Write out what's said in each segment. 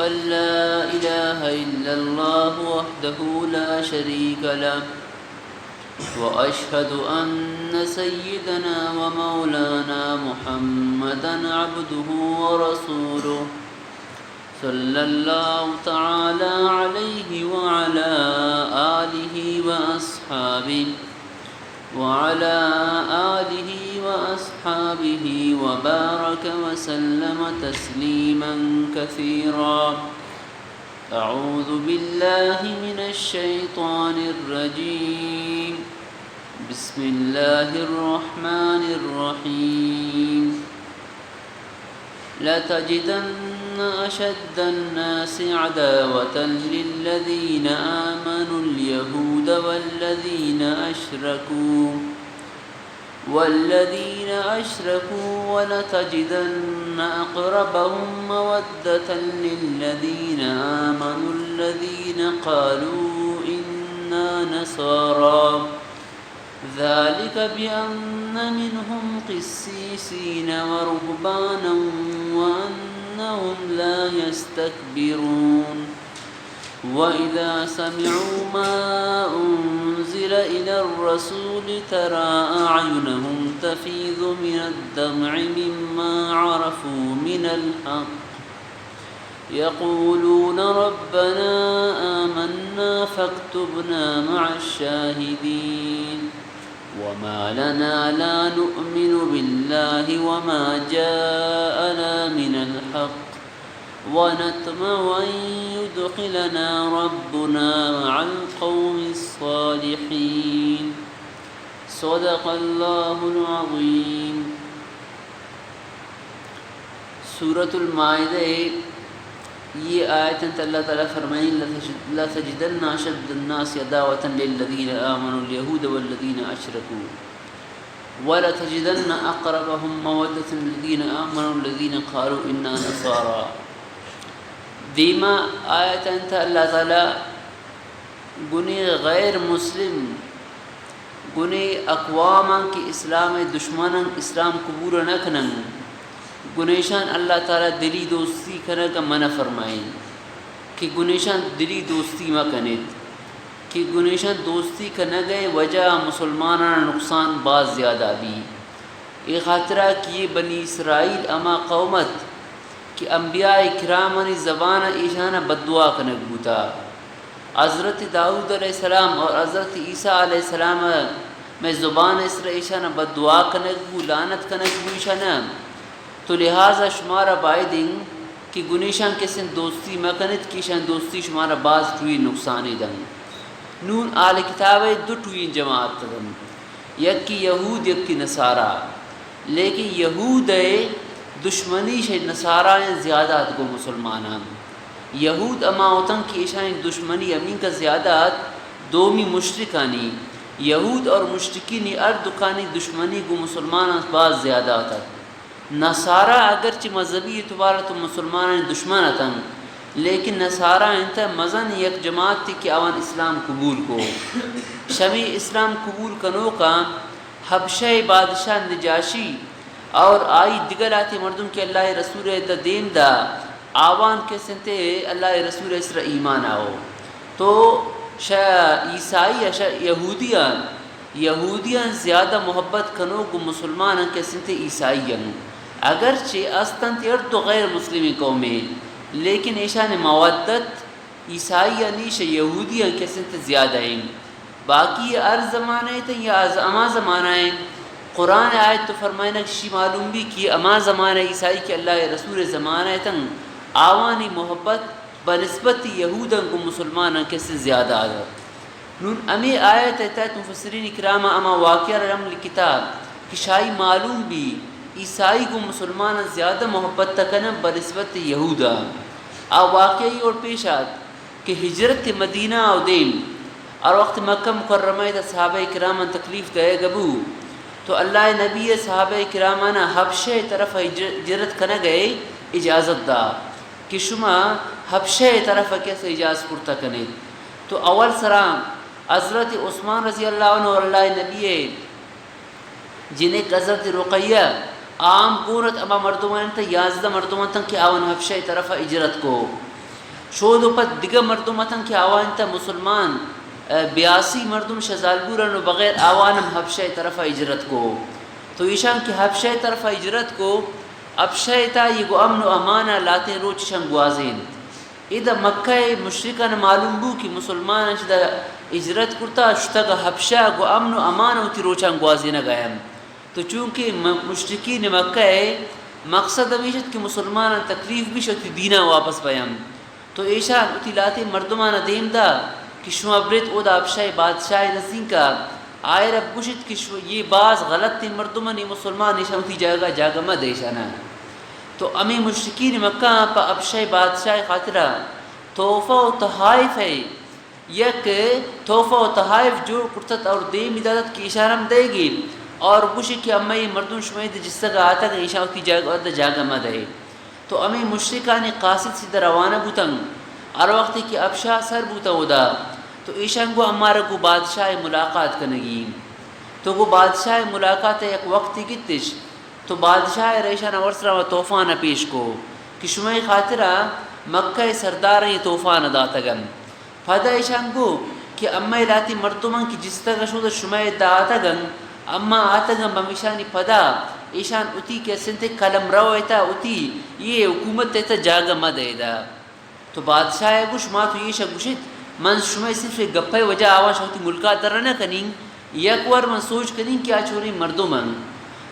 أن لا إله إلا الله وحده لا شريك له وأشهد أن سيدنا ومولانا محمدا عبده ورسوله صلى الله تعالى عليه وعلى آله وأصحابه وبارك وسلم تسليما كثيرا. أعوذ بالله من الشيطان الرجيم. بسم الله الرحمن الرحيم. لتجدن أشد الناس عداوة للذين آمنوا اليهود والذين أشركوا ولتجدن أقربهم مودة للذين آمنوا الذين قالوا إنا نصارى ذلك بأن منهم قسيسين ورهبانا وأنهم لا يستكبرون. وإذا سمعوا ما أنزل إلى الرسول ترى أعينهم تفيض من الدمع مما عرفوا من الحق يقولون ربنا آمنا فاكتبنا مع الشاهدين. وما لنا لا نؤمن بالله وما جاءنا من الحق ونطمع أن يدخلنا ربنا مع القوم الصالحين. صدق الله العظيم. سورة المائدہ یہ آیتیں اللہ تعالیٰ فرمائیں لَتَجِدَنَّ أَشَدَّ النَّاسِ عَدَاوَةً لِلَّذِينَ آمَنُوا الْيَهُودَ وَالَّذِينَ أَشْرَكُوا وَلَتَجِدَنَّ أَقْرَبَهُم مَّوَدَّةً لِلَّذِينَ آمَنُوا الَّذِينَ قَالُوا إِنَّا نَصَارَى. دیما آیتیں اللہ تعالیٰ گنی غیر مسلم گنی اقواما کی اسلام دشمناً اسلام قبول نہ کنن گنیشان اللہ تعالیٰ دلی دوستی کرنے کا منع فرمائیں کہ گنیشان دلی دوستی مہ کنید کہ گنیشان دوستی کرنے گئے وجہ مسلمانان نقصان بعض زیادہ بھی یہ خاطرہ کہ بنی اسرائیل اما قومت کہ انبیاء اکرامانی زبان ایشانہ بددعا کنک بوتا. حضرت داؤد علیہ السلام اور حضرت عیسیٰ علیہ السلام میں زبان اسر ایشانہ بددعا کنک بو لعنت کنک بو ایشانہ تو لہٰذا شمارا بائدیں کہ گنیشان کسن دوستی مکنت کیشان دوستی شمارا باز ٹوئی نقصانی دن. نون آل کتاب دو ٹوئی جماعت دن یک کی یہود یک کی نصارہ لیکن یہود دشمنی سے نصارہ زیادات کو مسلمانان یہود اما اوتن کی ایشان دشمنی امین کا زیادات دومی مشرکانی یہود اور مشرکینی اردکانی دشمنی کو مسلمانان بعض زیادہ ہوتا. نصارہ اگرچہ مذہبی اعتبار تو مسلمانان دشمن تن لیکن نصارہ انتا مزن یک جماعت تھی کہ آوان اسلام قبول کو شمی اسلام قبول کنو کا حبشہ بادشاہ نجاشی اور آئی دیگر آتی مردم کہ اللہ رسول دا دین دا آوان کے سنتے اللہ رسول اسرا ایمان آؤ تو عیسائی یہودیان زیادہ محبت کنو کو مسلمان کے سنتے عیسائیان اگرچہ استن تیر تو غیر مسلمی قومیں لیکن ایشان مودت عیسائیانی سے یہودیان کے سنتے زیادہ ہیں. باقی ار زمانے تھے یا اما زمانہ ہیں قرآن آیت تو فرمائنا کشی معلوم بھی کہ اما زمانہ عیسائی کے اللہ رسول زمانہ تن آوانی محبت بنسبت یہودن کو مسلمانوں کے سے زیادہ آگا. نون امی آیت تحت مفسرین اکرام اما واقعہ رحم کتاب کہ شاہی معلوم بھی عیسائی کو مسلمان زیادہ محبت تکنم بنسبت یہودا. واقعی اور پیشات کہ ہجرت مدینہ او دیم اور وقت مکہ مکرمہ تا صحابہ کرام تکلیف گئے گبو تو اللہ نبی صحابہ کرامانا حبشہ طرف ہجرت کنا گئے اجازت دا کہ شما حبشہ طرف کیسے اجازت پورتا کنے. تو اول سرام حضرت عثمان رضی اللہ عنہ اور اللہ نبی جنہیں حضرت رقیہ عام گونت اما مردمان تا 11 مردمان تا کہ آون حبشہ طرف اجرت کو شود و پت دیگر مردم اتن کہ آوان تا مسلمان 82 مردم شزالبورن و بغیر آوانم حبشہ طرف ہجرت کو. تو ایشان کی حبشہ طرف ہجرت کو ابشہ تا یہ گو امن و امانہ لاتے روچ شن گوازین. ادھا مکہ مشرکان معلوم بو کہ مسلمان شدہ ہجرت کرتا شتگا حبشہ گو امن و امانہ ہوتی روچان گوازین گئیم. تو چونکہ مشرکین مکہ مقصد ہمیشت کہ مسلمان تکلیف بھی شدی دینہ واپس بیام. تو ایشان اتی لاتے مردمان دیم دا کہ شما برت او دا ابشہ بادشاہ نزدین کا آئے رب گوشت کہ یہ بعض غلط تی مردمان مسلمان ایشان اتی جاگہ مد ایشانا. تو امی مشرکین مکہ پا ابشہ بادشاہ خاطرہ توفہ و تحائف ہے. یک توفہ و تحائف جو کرتت اور دیم ادادت کی اشارم دے گی اور گوشی کہ امی مردم شمید جس تک آتا کہ ایشان اتی جاگہ مد ہے. تو امی مشرکان قاصد سے روانہ بوتن اور وقتی کہ ابشاہ سر بوتا ہودا تو ایشان کو ہمارا کو بادشاہ ملاقات کنگی. تو وہ بادشاہ ملاقات ایک وقتی گتش تو بادشاہ ریشان ورسرہ و توفان پیش کو کہ شمائی خاطرہ مکہ سردار یہ توفان داتا گن. پھدا ایشان کو کہ اما لاتی مردمان کی جس تک شد شمائی داتا گن اما آتا گن بمیشانی پھدا ایشان اتی کے سنتے کلم رو ایتا اتی یہ حکومت ایتا جاگہ مد ایدا. تو بادشاہ گوش ما تو یہ شگوشت من شمائی صرف گپے وجہ آوان شوتی ملکہ درنہ کنین یک ور من سوچ کنین کیا چھوڑی مردمان.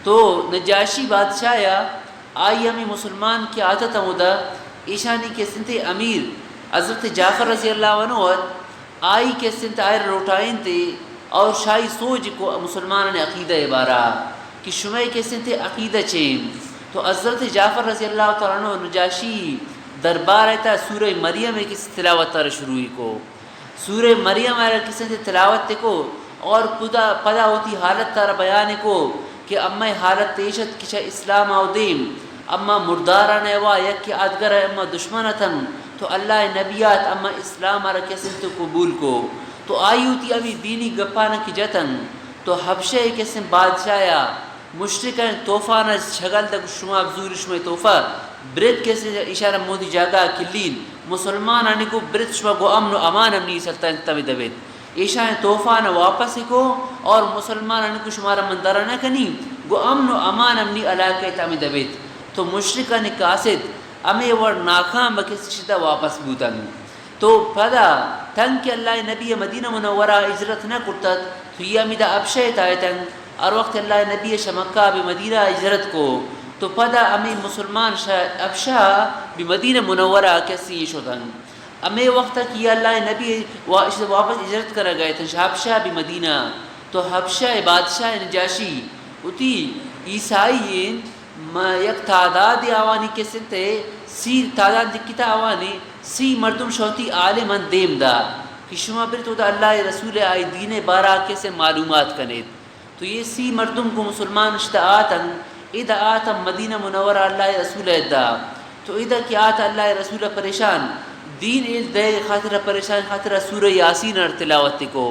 تو نجاشی بادشاہ آئی ہمیں مسلمان کی عادت ہودا ایشانی کے سنتے امیر حضرت جعفر رضی اللہ عنہ آئی کے سنتے آئر روٹائن تے اور شاہی سوچ کو مسلمان نے عقیدہ عبارہ کہ شمائی کے سنتے عقیدہ چین. تو حضرت جعفر رضی اللہ تعالیٰ عنہ نجاشی دربار ایتا سورہ مریم کی تلاوت تر شروع کو سورہ مریم کی سنتے تلاوت کو اور پدا ہوتی حالت تر بیان کو کہ اما حالت تیشت کچھ اسلام او دیم اما مرداران ایوا یک کی آدگر اما دشمنتن تو اللہ نبیات اما اسلام آرہ کسن تو قبول کو. تو آئی ہوتی ابھی دینی گپانا کی جتن تو حبشہ کسن بادشاہ مشرکان توفان شغل تک شما بزور شما توفہ برد کسن اشارہ مودی جاگہ کلین مسلمان آنے کو برد شما کو امن و امان امنی سلطان تمی دوید ایشان توفان واپس کو اور مسلمان کو شمارا مندارہ نہ کنی گو امن و امان امنی علاقہ تامی دوید. تو مشرکان قاصد امی ور ناکام بکس شدہ واپس بوتن. تو پدا تن کہ اللہ نبی مدینہ منورہ اجرت نہ کرتت تو یہ امیدہ ابشہ تایتن اور وقت اللہ نبی شمکہ بمدینہ اجرت کو تو پدا امی مسلمان ابشہ بمدینہ منورہ کسی شدن. امی وقت کہ اللہ نبی واپس اجرت کرا گئے تھے حبشہ بمدینہ. تو حبشہ بادشاہ نجاشی اتی عیسائیین یک تعداد آوانی کے سنتے سی تعداد دکتا آوانی سی مردم شوتی عالمان دیم دا کہ شما پر تو دا اللہ رسول آئی دین بارہ کے سے معلومات کنید. تو یہ سی مردم کو مسلمان شتا آتن ادا آتن مدینہ منورہ اللہ رسول دا. تو ادا کی آتا اللہ رسول پریشان دین دے خاطر پریشان خاطر سورہ یاسین ار تلاوت کو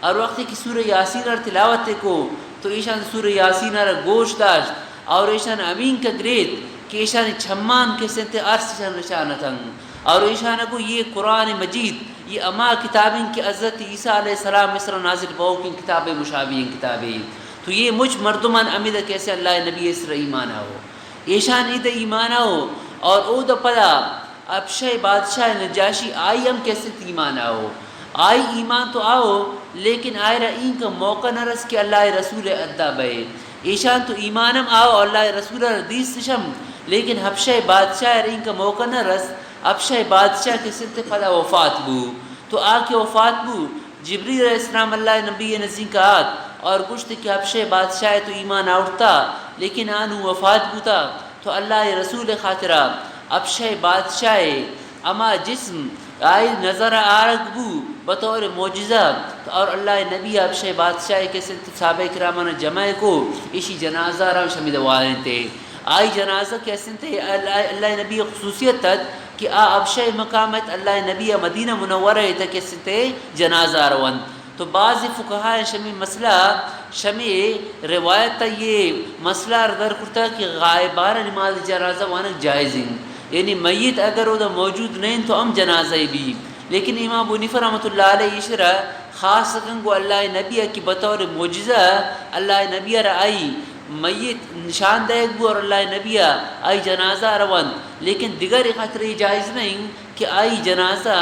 اور وقت کی سورہ یاسین ار تلاوت کو تو ایشان سورہ یاسین ار گوش داشت اور ایشان امین کا گریت کہ ایشان چھمان کے سنتے عرص نشانتاً اور ایشان کو یہ قرآن مجید یہ اما کتابیں کی حضرت عیسیٰ علیہ السلام مصر نازل باؤ کی کتابیں مشابہین کتابیں. تو یہ مجھ مردمان امیدہ کیسے اللہ نبی اسر ایمان ہو ایشان ایدہ ایمان ہو اور او دا پدا ابشہ بادشاہ نجاشی آئی ہم کیسے ایمان ہو آئی ایمان تو آؤ لیکن آئے رہا کا موقع نہ رس کہ اللہ رسول ادا بے ایشان تو ایمانم آؤ اللہ رسول حدیث شم لیکن حبشہ بادشاہ رین کا موقع نہ رس حبشہ بادشاہ کے سلتے پدا وفات بو. تو آ کے وفات بو جبریل علیہ السلام اللہ نبی نزدیک کا آت اور گشت کہ حبشہ بادشاہ تو ایمان آورتا لیکن آنو وفات بوتا. تو اللہ رسول خاطرہ حبشہ بادشاہ اما جسم آئی نظر آرگ بو بطور معجزہ اور اللہ نبی حبشہ بادشاہ کے سلط صحابہ کرامہ جمع کو اسی جنازہ رام شمید والن تے آئی جنازہ کے سنتے اللہ نبی خصوصیت تد کہ حبشہ مقامت اللہ نبی مدینہ منورہ تک کے سنتے جنازہ روان. تو بعض فقہاء شمی مسئلہ شمی روایت تا یہ مسئلہ در کرتا کہ غائبان نماز جنازہ وانک جائز ہیں یعنی میت اگر وہ موجود نہیں تو ہم جنازہ بھی. لیکن امام ابو حنیفہ رحمۃ اللہ علیہ اشرا خاص کو اللہ نبی کی بطور معجزہ اللہ نبی آئی میت نشان دہ بو اور اللہ نبی آئی جنازہ روان. لیکن دیگر خاطر یہ جائز نہیں کہ آئی جنازہ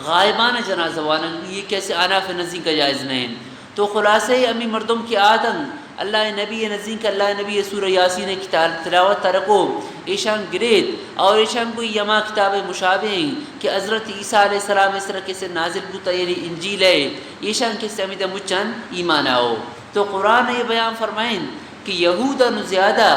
غائبانہ جنازہ وانا، یہ کیسے آناف نزدیک کا جائز نہیں. تو خلاصہ امی مردم کی آدم اللہ نبی نزدیک اللہ نبی سورہ یاسین کی تلاوت ترکو ایشان گریت اور ایشان کو یما کتاب مشابہ کہ حضرت عیسیٰ علیہ السلام اس طرح سے نازل بوتا یعنی انجیل ہے ایشان کے سے امیدہ مچن ایمان آؤ. تو قرآن یہ بیان فرمائیں کہ یہودن زیادہ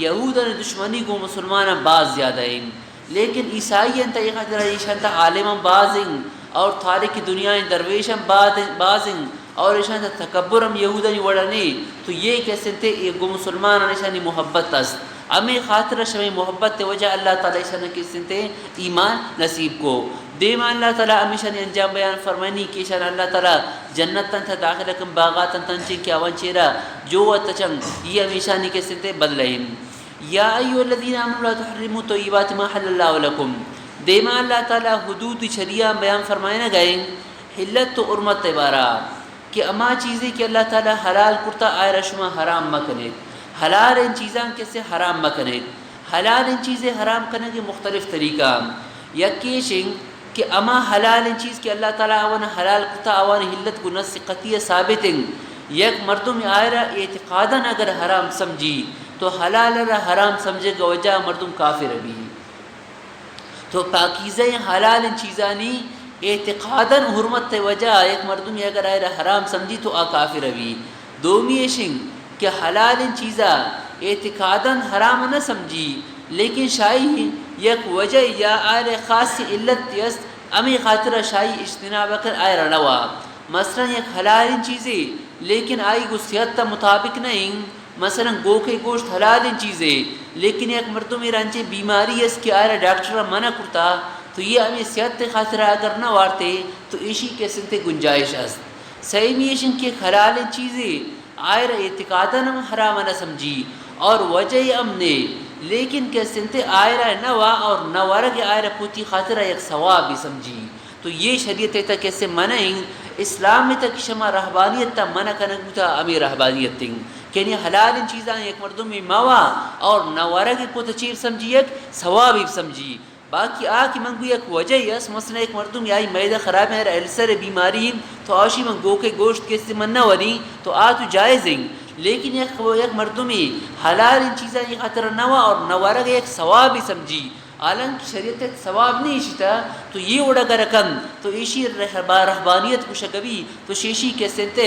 یہودن دشمنی کو مسلمان بعض زیادہ ہیں، لیکن عیسائی انتا یہ خاطر ایشان تا عالم بعض ہیں اور تاریخ دنیا درویشم بعض ہیں اور ایشان تا تکبرم یہودنی وڑنے. تو یہ کیسے تھے یہ مسلمان ایشانی محبت است امی خاطر شمی محبت تے وجہ اللہ تعالیٰ ایشان کیسے تھے ایمان نصیب کو دیما. اللہ تعالیٰ امیشانی انجام بیان فرمانی کہ ایشان اللہ تعالیٰ جنت تن تھا داخل کم باغات تن چی کیا ون چیرا جو تچنگ یہ امیشانی کیسے تھے بدلیں. یا ایو الذین آمنوا لا تحرموا طیبات ما حل اللہ لکم. دیما اللہ تعالیٰ حدود شریعہ بیان فرمائے نہ گئے حلت تو عرمت تبارہ کہ اما چیزیں کہ اللہ تعالیٰ حلال کرتا آئے رشمہ حرام مکنے حلال ان چیزاں کیسے حرام مکنے. حلال ان چیزیں حرام کرنے کے مختلف طریقہ یکیشن کہ اما حلال ان چیز کہ اللہ تعالیٰ آوانا حلال کرتا آوانا حلت کو نص قطعی ثابت یک مردم آئے رہا اعتقاداً اگر حرام سمجھی تو حلال رہا حرام سمجھے گا وجہ مردم کافر بھی. تو پاکیزہ حلال ان چیزانی اعتقاداً حرمت وجہ ایک مردم اگر آئے رہا حرام سمجھی تو کافر بھی. دومی شنگ کہ حلال ان چیزا اعتقاداً حرام نہ سمجھی لیکن شاہی یک وجہ یا آئے رہا خاص علت یست امی خاطرہ شاہی اجتناب کر آئے رہا نوا. مثلا یک حلال ان چیزیں لیکن آئی کو صحت تا مطابق نہیں، مثلا گو کے گوشت حلال ان چیزیں لیکن ایک مردم رنچے بیماری ہے اس کی آئے رہا ڈاکٹر منع کرتا تو یہ ہمیں صحت خاطرہ اگر نہ وارتے تو اسی کے سنتے گنجائش است. صحیح میشن کے حلال چیزیں آئر اعتقاداً حرام نہ سمجھی اور وجہ امنے لیکن کے سنتے آئرہ نوا اور نوارہ کے آئرہ پوتی خاطرہ ایک ثواب بھی سمجھی. تو یہ شریعت تا کیسے منعیں اسلام میں تک شما رہبانیت تا منع کنگ تا امی رہبانیت تنگ کہ حلال ان چیزاں ایک مردم میں موا اور نوارہ کے پوتا چیز سمجھی ایک ثواب بھی سمجھی. باقی کی منگو یک وجہ یس مثلا ایک مردم یائی میدہ خراب ہے السر بیماری تو آشی من گو کے گوشت کے سے من نہ ونی تو تو جائز ہیں لیکن یک مردمی حلال ان چیزیں یہ خاطر نوا اور نوارہ ایک ثواب بھی سمجھی حالانکہ شریعت ثواب نہیں شتا تو یہ اڑا کر رکن تو ایشی رہبانیت کو شکبی تو شیشی کے سنتے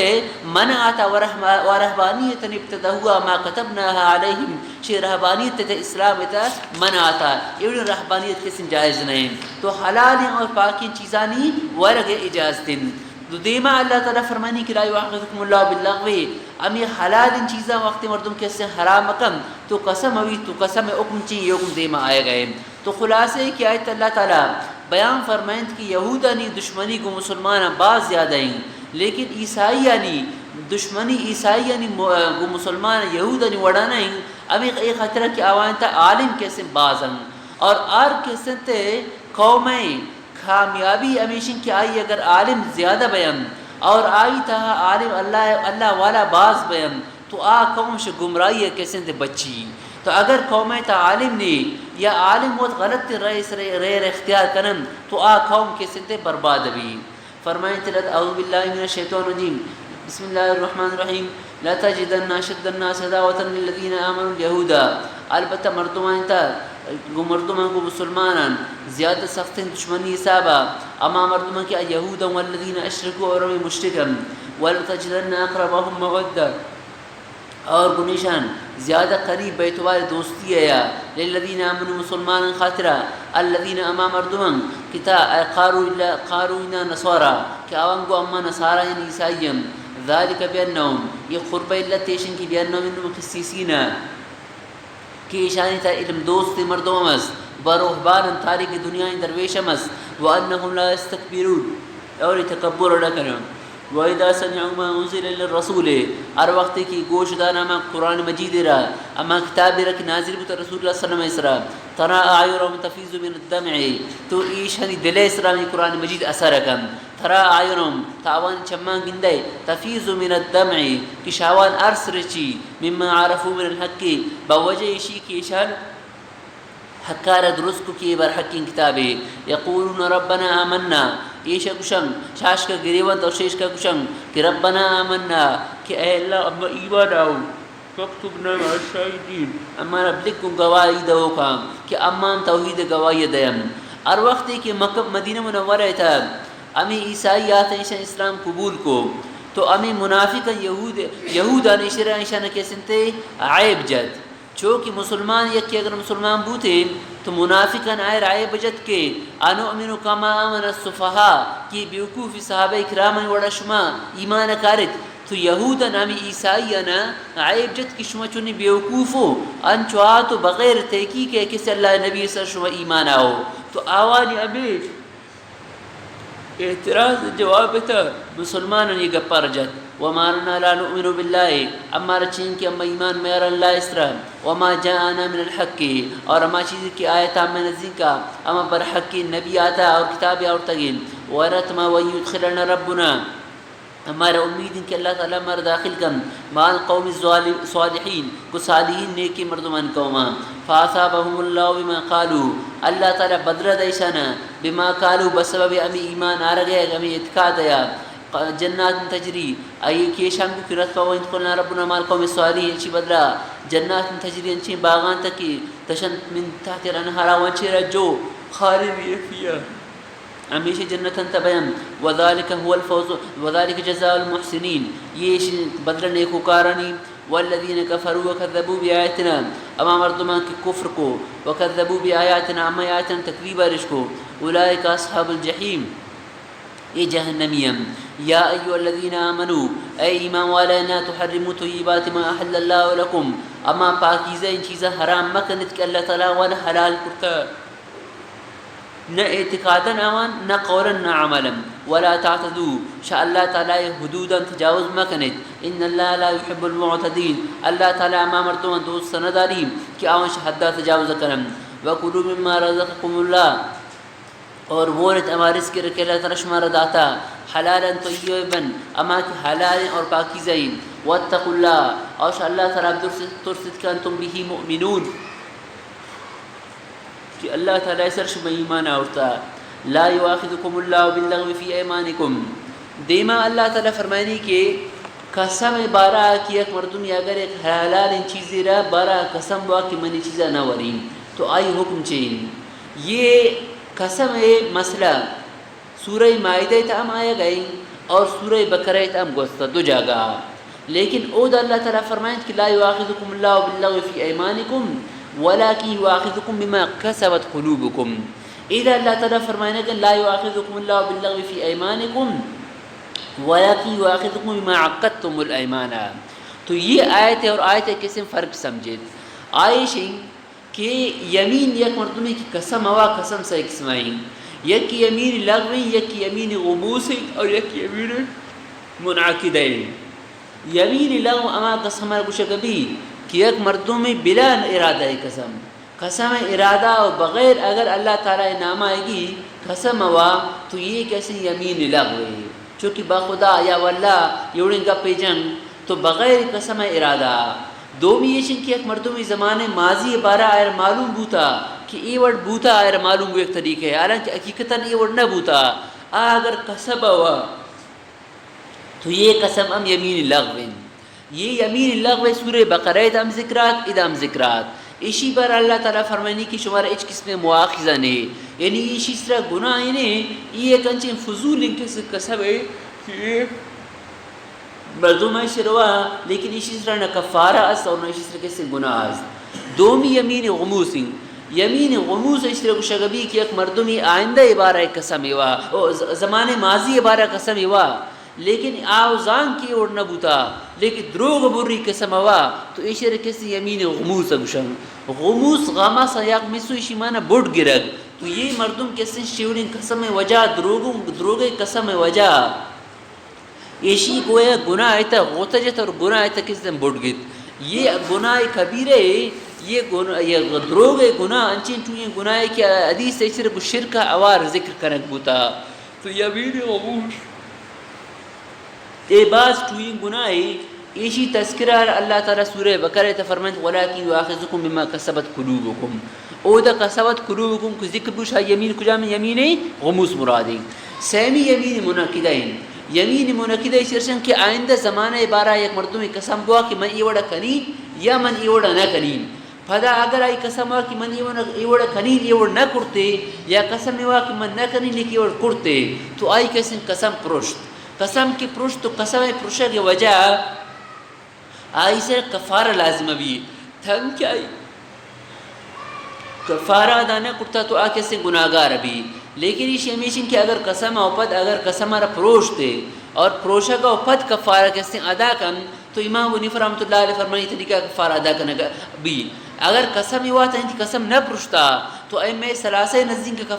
من آتا ورہبانیت ابتدا ہوا ما کتبناها علیہم شی رہبانیت تا اسلام تا من آتا یہ رہبانیت کے سن جائز نہیں. تو حلال اور پاکی چیزانی ورگ اجازتن. تو دیما اللہ تعالیٰ فرمانی کہ لا یؤاخذکم اللہ باللغو امی حلال ان چیزاں وقت مردم کے سے حرام کم تو قسم ہوئی تو قسم حکم چی حکم دیما آئے گئے. تو خلاصے کی آیت اللہ تعالیٰ بیان فرمائند کہ یہودانی دشمنی کو مسلمان بعض زیادہ ہیں لیکن عیسائیانی دشمنی عیسائیانی کو مسلمان یہودانی وڑانا ہیں. امی ایک خطرہ کی آوائن تا عالم کیسے بعض ہیں اور آر کیسے تے قومیں کامیابی امیشن کی آئی اگر عالم زیادہ بیان اور آئی تہا عالم اللہ والا بعض بیان تو قوم سے گمراہی کیسے تے بچی. تو اگر قومیں تا عالم نے یا عالم بہت غلط ریر اختیار کرن تو قوم کیسے تے برباد بھی. فرمائیں تلت اعوذ باللہ من الشیطان الرجیم بسم اللہ الرحمن الرحیم لا تجدن اشد الناس عداوة للذین آمنوا اليہودا. البتہ مردمان تا مردمان کو مسلمانان زیادہ سخت دشمنی حسابا اما مردمان کی یہودا والذین اشرکوا اور مشرکا ولتجدن اقربهم مودہ اور گنیشان زیادہ قریب بیتوار دوستی ہے للذین آمنوا مسلمان خاطرہ الذین اما مردمان کتا قاروینا نصارا کہ آوانگو اما نصارا یعنی عیسائیم ذالک بیانہم یہ قرب اللہ تیشن کی بیانہم انہم خصیصین کی اشانی تا علم دوست مردم امس بروحبان تاریخ دنیا درویش امس وانہم لا استکبرون اور تکبر نہ کریں. وَإِذَا سَمِعُوا مَا أُنزِلَ لِلرَّسُولِ ہر وقت کی گوش دانا ما قرآن مجید را اما کتاب رکھ نازل بتا رسول اللہ صلی اللہ علیہ وسلم ترى أعينهم تفيض من الدمع تو إيش هني دل إسلامي قرآن مجيد أثركم ترى أعينهم تعوان شمان جندي تفيض من الدمع كشاوان أرسرشي مما عرفوا من الحق بوجه شيء كيشان حکار درست کو کی بر حقین کتابی یقولون ربنا آمنا ایشا کشن شاش کا گریوان اور شیش کا کشن کہ ربنا آمنا کہ اے اللہ اب ایمان آؤ فاکتبنا مع الشاہدین اما ربلک کو گواہی دو کام کہ امان توحید گواہی دیم اور وقتی کہ مکہ مدینہ منورہ تھا امی عیسائی آتے ایشا اسلام قبول کو تو امی منافق یہود آنے شرع ایشا نکیسنتے عیب جد چونکہ مسلمان یکی اگر مسلمان بوتے تو منافقان آئے رائے بجت کے انؤمن کما آمن الصفحاء کی بیوقوفی صحابہ اکرام وڑا شما ایمان کارت تو یہودا نامی عیسائیانا عیب جت کی شما چونی بیوقوفو انچوا تو بغیر تحقیق ہے کسی اللہ نبی صلی شما ایمان آؤ تو آوانی ابھی اعتراض جواب تھا مسلمان یہ گپار جت وما لنا لا نؤمن بالله اما رچین کہ اما ایمان میں اللہ اسرا وما جاءنا من الحق اور اما چیز کی آیت میں نزدیک کا اما پر حق کی نبی آتا اور کتاب اور تگین ورتما ويدخلنا ربنا ہمارا امید ہے کہ اللہ تعالیٰ ہمارا داخل کم مال قوم صالحین کو صالحین نیکی مردمان قوما فاصابهم الله بما قالوا اللہ تعالیٰ بدر دیشانا بما قالوا بسبب امی ایمان آرگے امی اعتقاد یا جنات تجری ای کی شام کو کرت پاو انتقلنا ربنا مال قوم صالحین انچی بدلا جنات تجری انچی باغان تکی تشن من تحت الانہار وانچی رجو خالدین فیہا ہمیشہ جنتاً تبیم وذالک هو الفوز وذالک جزاء المحسنین یہ بدل نیکوکارانی والذین کفروا وکذبوا بآیاتنا اما مردمان کے کفر کو وکذبوا بآیاتنا اما آیاتنا تکذیبہ رشکو اولئک اصحاب الجحیم یہ جہنمیم یا ایوہ الذین آمنوا اے ایمان والینا تحرموا طیبات ما احل اللہ لکم اما پاکیزہ ان چیزیں حرام مکنت کہ اللہ تعالیٰ وانا حلال کرتا نہ اعتقادا آوان نہ قولا نہ عملا ولا تعتدوا شاء اللہ تعالیٰ حدودا تجاوز مکنت ان اللہ لا يحب المعتدین اللہ تعالیٰ اما مرتون دوست سنداری کہ آوان شہدہ تجاوز کرم وَقُلُوا مِمَّا رَزَقَكُمُ اللَّهُ اور وہ رت امارس کے رکھ اللہ تعالیٰ شمارا داتا حلالا طیبا اما کی حلال اور پاکیزین واتقوا اللہ اور اللہ تعالیٰ ترسد کہ انتم بھی مؤمنون کہ اللہ تعالیٰ سر شما ایمان آورتا لا یواخذکم اللہ باللغو فی ایمانکم دیما اللہ تعالیٰ فرمانی کہ قسم بارا کی ایک مردمی اگر ایک حلال ان چیزی را بارا قسم با کی منی چیزا نہ ورین تو آئی حکم چین یہ قسم مسئلہ سورہ مائدہ تام آیا گئی اور سورہ بقرہ تام گوستا دو جگہ لیکن اود اللہ تعالیٰ فرمائیں کہ لا یواخذکم اللہ باللغو فی ایمانکم ولكن يؤاخذكم بما كسبت قلوبكم اذا اللہ تعالیٰ فرمائیں کہ لا یواخذکم اللہ باللغو فی ایمانکم ولكن يؤاخذكم بما عقدتم الايمان تو یہ آیت اور آیت کیسے فرق سمجھے عائشہ کہ یمین یک مردمی کی قسم ہوا قسم سے قسمائیں یک کی یمین لغوی یک کی یمین غموسی اور یک کی یمین منعقدہ یمین لغو اما قسم کچھ کبھی کہ یک مردمی بلا ارادہ قسم ارادہ اور بغیر اگر اللہ تعالیٰ نام آئے گی قسم ہوا تو یہ کیسے یمین لغوی چونکہ بخدا یا واللہ یوڑیں گا پیجن تو بغیر قسم ارادہ دومی یہ شن کہ ایک مردمی زمانے ماضی بارہ آئر معلوم بوتا کہ ای ورڈ بوتا آئر معلوم ہو ایک طریقہ ہے حالانکہ حقیقتاً ای ورڈ نہ بوتا اگر قسم ہوا تو یہ قسم ام یمین لغوین یہ یمین لغو سورہ بقرہ ادام ذکرات ادام ذکرات اسی بار اللہ تعالیٰ فرمانی کہ شمارا اچ قسم مواخذہ نے یعنی اسی طرح گناہ انہیں یہ کنچے فضول ان کے قسم ہے کہ مردم ہے شروع لیکن اسی طرح نہ کفارہ است اور نہ اسی طرح کیسے گناہ است دومی یمین غموس یمین غموس اس طرح شغبی کہ ایک مردمی آئندہ عبارہ قسم ہوا زمان ماضی عبارہ قسم ہوا لیکن آوزان کی اور نہ بوتا لیکن دروغ بری قسم ہوا تو اس طرح کیسے یمین غموس گشن غموس غما سیاق مسو اسی معنی بڑھ گرگ تو یہ مردم کیسے شیورین قسم وجہ دروغ قسم وجہ ایشی گویا گناہ ایتا غوتجت اور گناہ ایتا کس دن بڑھ گیت یہ گناہ کبیرے یہ دروغ گناہ انچین چوئیں گناہ ہے کہ حدیث سے صرف شرک اوار ذکر کرنک بوتا تو یمین غموس اے باز چوئیں گناہ ہے ایشی تذکرہ اللہ تعالیٰ سورہ بقرہ فرمائیں وَلَكِنْ يُؤَاخِذُكُم بِمَا كَسَبَتْ قُلُوبُكُم او دا کسبت قلوبکم کو ذکر بوشا یمین کجا میں یمین غموس مرادی سیمی یمین منعقدین یمین منعقدہ شرشن کہ آئندہ زمانہ بارہ یک مردمی قسم گوا کہ من ایوڑا کنین یا من ایوڑا نہ کنین پدا اگر آئی قسم ہوا کہ من ایوڑا کنین ایوڑ نہ کرتے یا قسم ہوا کہ من نہ کنین لیکن ایوڑ کرتے تو آئی کسن قسم پرشت قسم کی پرشت تو قسم پرشت کی وجہ آئی سے کفارہ لازم بھی تھنگ کیا کفارہ ادا نہ کرتا تو آ کیسے گناہگار بھی لیکن یہ ہمیشن کہ اگر قسم اوپد اگر قسم را پروشتے اور پروشا کا اوپد کفارہ کیسے ادا کن تو امام ونیف رحمۃ اللہ علیہ فرمائی طریقہ کفارہ ادا کرنے کا بھی اگر قسم ہوا تھا قسم نہ پرشتا تو ائمہ ثلاثہ نزدیک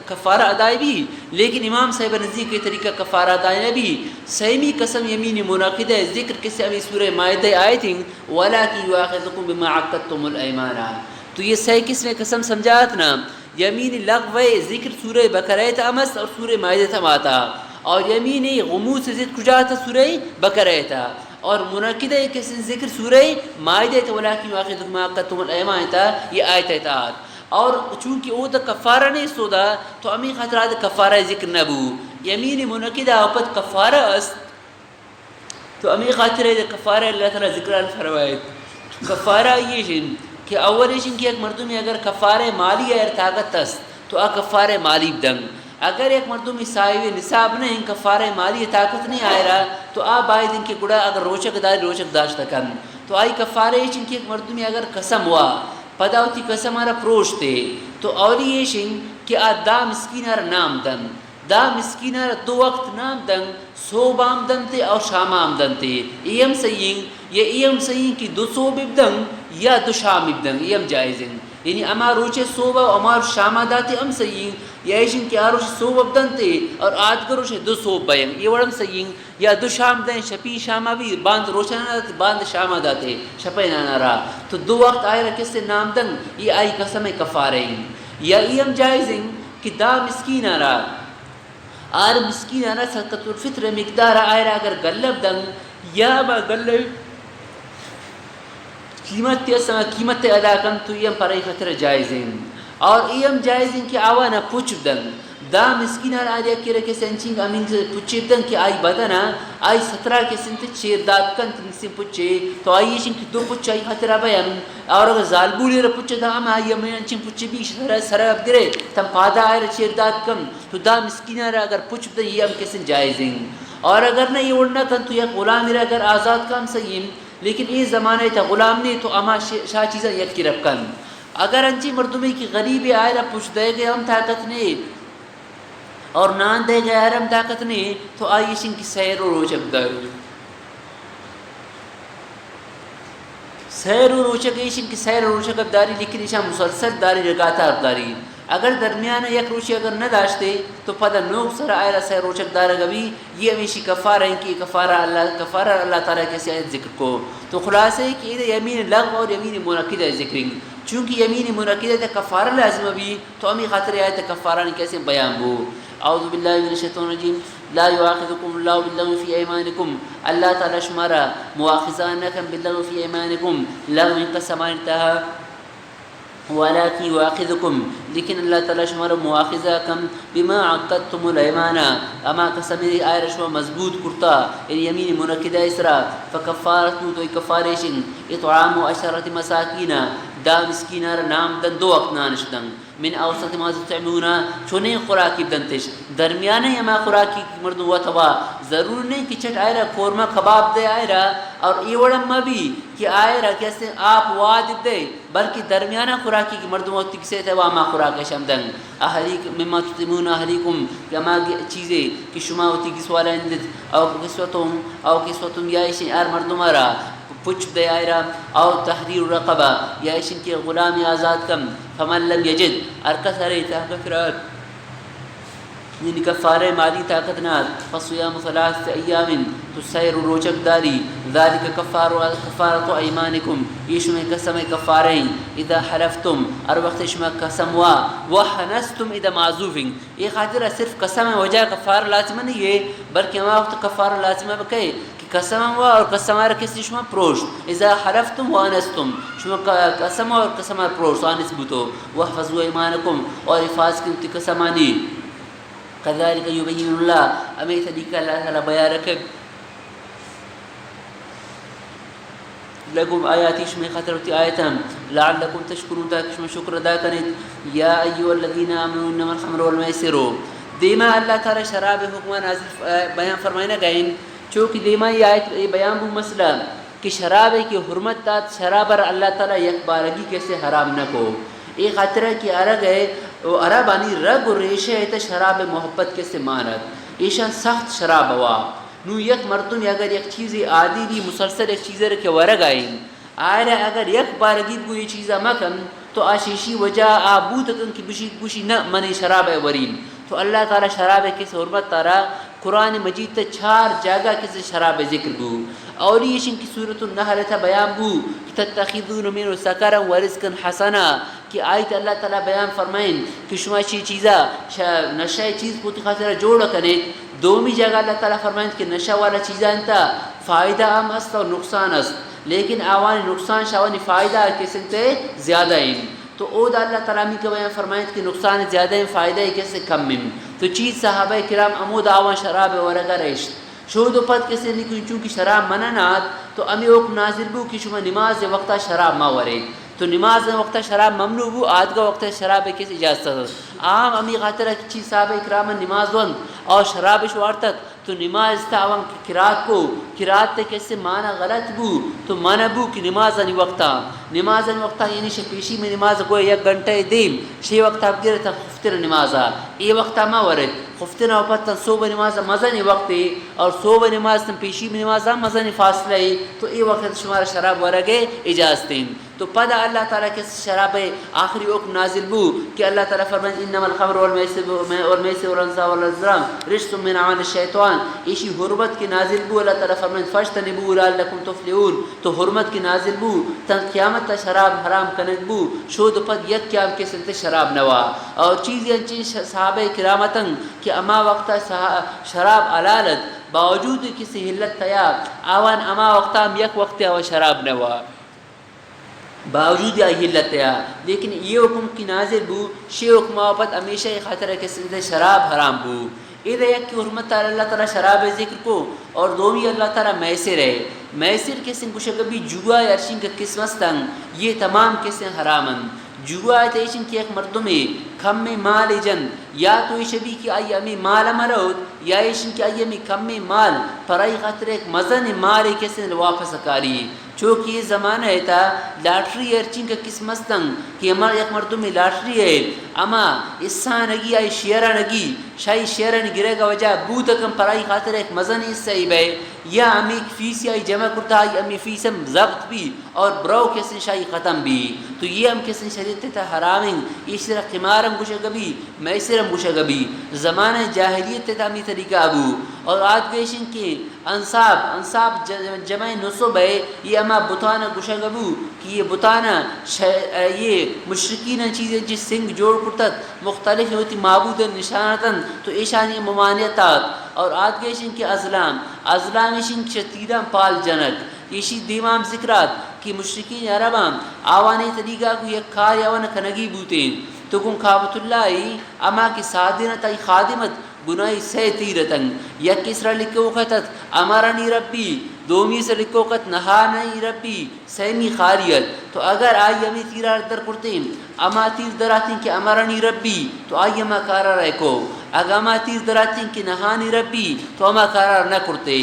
کفارہ ادائی بھی لیکن امام صاحب نزدیک کے طریقہ کفارہ ادائی بھی سیمی قسم یمین منعقدہ ذکر کس سے ابھی سورہ مائدہ آئی تھی وَلَكِنْ يُؤَاخِذُكُم بِمَا عَقَّدتُّمُ الْأَيْمَانَ تو یہ صحیح کس میں قسم سمجھات نا یمین لغو ذکر سورہ بقرہ تھا امس اور سورہ مائدہ تھا ماتا اور یمین غموس سے ذکر کجا تھا سورہ بقرہ تھا اور منعقدہ کس ذکر سورہ مائدہ تھا وَلَكِنْ يُؤَاخِذُكُم بِمَا عَقَّدتُّمُ الْأَيْمَانَ تھا یہ آیت اطاعت اور چونکہ وہ تو کفارہ نہیں سودا تو امی خاطرات کفارہ ذکر نبو یمین منعقدہ اوپت کفارہ است تو امی خاطر کفارہ اللہ تعالی ذکر الفروائد کفارہ یہ جن کہ اولیشن کی ایک مردمی اگر کفارہ مالی ایر طاقت است تو آ کفارہ مالی بدنگ اگر ایک مردمی صاحب نصاب نہیں کفارہ مالی طاقت نہیں آئے رہا تو آ بائی دن کے گڑا اگر روچک داشت کن تو آئی کفارہ ایشن کی ایک مردمی اگر قسم ہوا پدا ہوتی قسم آرہ پروشتے تو اولی ایشن کہ آ دا مسکین آرہ نام دن دا مسکین آرہ دو وقت نام دن صوب آمدن تے اور شام آمدن تے ایم سیئن یا ایم سیئن کی دو صوب ابدن یا دو شام ابدن ایم جائزن یعنی اما روچے صوبہ امار شامہ داتے ام سیئن یا ایشن کی آروش صوب ابدن تے اور آج گروش دو صوب بین یہ وڑم سیئن یا دو شام دیں شپی شامہ بھی باند روشنہ داتے باند شامہ داتے شپی نانا رہا تو دو وقت آئے رہا کس سے نام دن یہ آئی قسم کفارین یا ایم جائزن کہ دا مسکین آرہ آر مسکین آرہ صدقۃ الفطر مقدار آئے رہا اگر گلب دن یا با گلب قیمت ادا کن تو ایم پر ای خطر جائزین اور ایم جائزین کہ آوانا پوچھ دن دا مسکین آرہ کی رکھے سنچنگ امین سے پوچھے دن کہ آئی بدنا آئی 17 کے سنت چیر داد کن تنسی پوچھے تو آئی ایشن کی دو پوچھ آئی خطرہ بیان اور اگر ظالبولی رہ پوچھے دا ہم آئی امین انچن پوچھے بھی سراب گرے تم پادا آئے رہ چیر داد کن تو دا مسکین آرہ اگر پوچھ دن یہ ام کسن جائزین اور اگر نہ یہ اڑنا کن تو یہ غلام رہ اگر آزاد کام سیم لیکن یہ زمانہ تھا غلام نہیں تو اما شاہ چیزیں یک کی رب کن اگر انچی مردمی کی غریبی آئے رہ پوچھ دے گئے ہم طاقت نہیں اور نان دے گئے ہم طاقت نہیں تو آئیشن کی سیر و روچک داری سیر و روچک ایشن کی سیر و روچک داری لیکن ایشا مسلسل داری رگاتار داری اگر درمیان یک روچی اگر نہ داشتے تو پدا نوک سر آئرہ سیر روچک دارہ گوی یہ ہمیشی کفارہ ہیں کہ کفارہ اللہ تعالیٰ کیسی آیت ذکر کو تو خلاصہ ہے کہ یہ یمین لغو اور یمین منعقدہ ذکریں چونکہ یمین منعقدہ تا کفارہ لازم بھی تو ہمیں خاطر آیت کفارہ نے کیسے بیان بو اعوذ باللہ من الشیطان الرجیم لا یؤاخذکم اللہ باللغو فی ایمانکم اللہ تعالیٰ شمارا مواخذہ نکم باللغو فی ایمانکم لغو ان کا سمان تہا وَلَكِنْ يُؤَاخِذُكُمْ لیکن اللہ تعالیٰ شمارا مواخذہ کم بما عقدتم الایمان اما قسمی آئے شما مضبوط کرتا یعنی یمین منعقدہ اسرا فکفارتو تو کفارشن اطعام 10 مساکین دا مسکینار نام دن دو وقت نانشدن من اوسط ما تطعمونا چونے خوراکی دنتش درمیانے اما خوراکی مردو و توا ضرور نہیں کہ چٹ آئے رہا کورما کباب دے آئے رہا اور ایوڑم بھی کہ آئے رہا کیسے آپ واد دے بلکہ درمیانہ خوراکی کی مردوں وقت کسے تھے وہاں خوراک شمدن اہلیک مما تطعمون اہلیکم کما چیزیں کہ شما ہوتی کسوالا اندت او کسوتم یا ایشن ار مردوں مارا پچھ دے آئے رہا او تحریر رقبہ یا ایشن کے غلامی آزاد کم فمن لم یجد ارکس ارے تحقفرات یعنی کفارہ مالی طاقت نات فصیام ثلاث ایام تو سیر روچک داری ذالک کفارۃ ایمانکم یہ شما قسم کفارہ اذا حلفتم اور وقت شما قسم وحنستم اذا معذوف یہ خاطر صرف قسم وجہ کفارہ لازم نہیں ہے بلکہ ہما وقت کفارہ لازم ہے کہ قسم اور قسم کسی شما پروشت اذا حلفتم وانستم شما قسم اور قسم پروشت آنس بوتو واحفظوا ایمانکم اور حفاظ کی قسمانی كذلك يبين الله أمي ذلك الله تعالى بیان رکھے لكم آياتي شمي خطرتي آياتهم لعلكم تشكرون تاك شما شكر ادا کنید یا ایها الذين آمنوا انما الخمر والميسر دیما اللہ تعالی شراب حکم نازل بیان فرمائنا گئین چونکہ دیما یہ آیت بیان بو مسئلہ کہ شراب کی حرمت تات شراب اللہ تعالی یک بارگی کیسے حرام نہ کو ایک خاطرہ کی عرق ہے عربانی رگ و ریشہ ہے شراب محبت کے سے مانت ایشان سخت شراب ہوا نو یک مرتن اگر یک چیزی عادی بھی مسلسل ایک چیزیں رکھے ورگ آئیں آئرہ اگر یک بارگیب کو یہ چیزہ مکن تو آشیشی وجہ آبود کن کی بشید بشی نہ منی شراب ورین تو اللہ تعالی شراب کس حرمت تارا قرآن مجید تا 4 جگہ کسی شراب ذکر بو اور یہ شن کی صورت النحل تھا بیان بو تتخذون من سکرا ورزقا حسنا کہ آیت اللہ تعالی بیان فرمائیں کہ شما چی چیزا نشہ چیز کو خاطر جوڑ کنے دومی جگہ اللہ تعالی فرمائیں کہ نشہ والا چیزا انتا فائدہ ہم است اور نقصان است لیکن آوانی نقصان شاوانی فائدہ کسی تے زیادہ ہیں تو او دا اللہ تعالی کا بیان فرمائیں کہ نقصان زیادہ ہیں فائدہ کیسے کم ہیں تو چیز صحابہ کرام امود آوان شراب ورگا رشت شہود و پد کسی نہیں چونکہ شراب مننات تو امی اوک نازل بو کہ شما نماز وقتا شراب ما ورے تو نماز وقتا شراب ممنوع بو آدگا وقتا شراب کسی اجازت ہے عام امی خاطرہ چیز صحابہ اکرام نماز ون اور شراب شوارتت تو نماز تاوان قرات کو قرات تے کیسے معنی غلط بو تو معنی بو کہ نماز انی وقتا یعنی شپیشی میں نماز کو 1 گھنٹے دیم شی وقتا بگیر تا خفتر نمازا ای وقتا ما ورد خفتر اوپتا صوبہ نماز مزنی وقتی اور صوبہ نماز تم پیشی میں نمازا مزنی فاصلہ ہے تو ای وقت شمار شراب ورگے اجازتیں تو پدا اللہ تعالیٰ کے شراب آخری حکم نازل بو کہ اللہ تعالیٰ فرمائیں انما الخمر والمیسر والانصاب والازلام رجس من عمل الشیطان اسی حرمت کی نازل بو اللہ تعالیٰ فرمائیں فاجتنبوه لعلکم تفلحون تو حرمت کی نازل بو تن قیامت تا شراب حرام کنگ بو شود پد یک قیام کے سنت شراب نوا اور چیز انچین صحابہ کرامتن کہ اما وقتا شراب علالت باوجود کسی حلت تیا آوان اما وقتا ہم یک وقت آوان شراب نوا باوجود حلت ہے لیکن یہ حکم کی نازل بو شی حکم آپت ہمیشہ خاطر ہے کہ شراب حرام بو ادھر ایک کی حرمت تعالی اللہ تعالی شراب ذکر کو اور دومی اللہ تعالی میسر ہے میسر کسن کچھ کبھی جوا ارشن کا قسمستن یہ تمام کسن حرامن جوا تیشن کی ایک مردمی کم میں مال جن یا تو شبی کی آئی امی مال مرود یا ایشن کی آئی امی کم میں مال پرائی خاطر ایک مزن مال کسن واپس کاری چونکہ یہ زمانہ ہے تا لاٹری ارچین کا قسمستن کہ ہمارا ایک مردم میں لاٹری ہے اما اسا نگی آئی شیرہ نگی شاہی شیرہ نگرے گا وجہ بودکم پرائی خاطر ایک مزن حصہ ہی بے یا امی فیسی آئی جمع کرتا آئی امی فیسم ضبط بھی اور برو کسن شاہی ختم بھی تو یہ ہم کسن شریعت تا حرامیں اس طرح قمارم گوشہ گبی میسرم گوشہ گبی زمانہ جاہلیت تا ہمی طریقہ ابو اور آج گیشن کے انصاب جمع نصب ہے یہ اما بتانہ گوشہ گبو کہ یہ بتانہ یہ مشرکین چیزیں جس سنگ جوڑ کرتت مختلف ہوتی معبود نشانتاً تو ایشانی ممانعتات اور آج گیشن کے ازلامشن شتیدہ پال جنک ایشی دیمام ذکرات کہ مشرکین عربام آوانی طریقہ کو یک کار یاوان کنگی بوتیں تو کن کعبۃ اللہ اما کی صادرت ای خادمت گناہی سے تیرتن یک کسرہ لکھو خطت امرنی ربی دومی سے لکھو خط نہانی ربی سیمی خاریت تو اگر آئی ہمیں تیرہ در کرتے اما تیر دراتیں کہ امرنی ربی تو آئی اما کارا رکھو اگر اما تیر دراتیں کہ نہانی ربی تو اما کارا نہ کرتے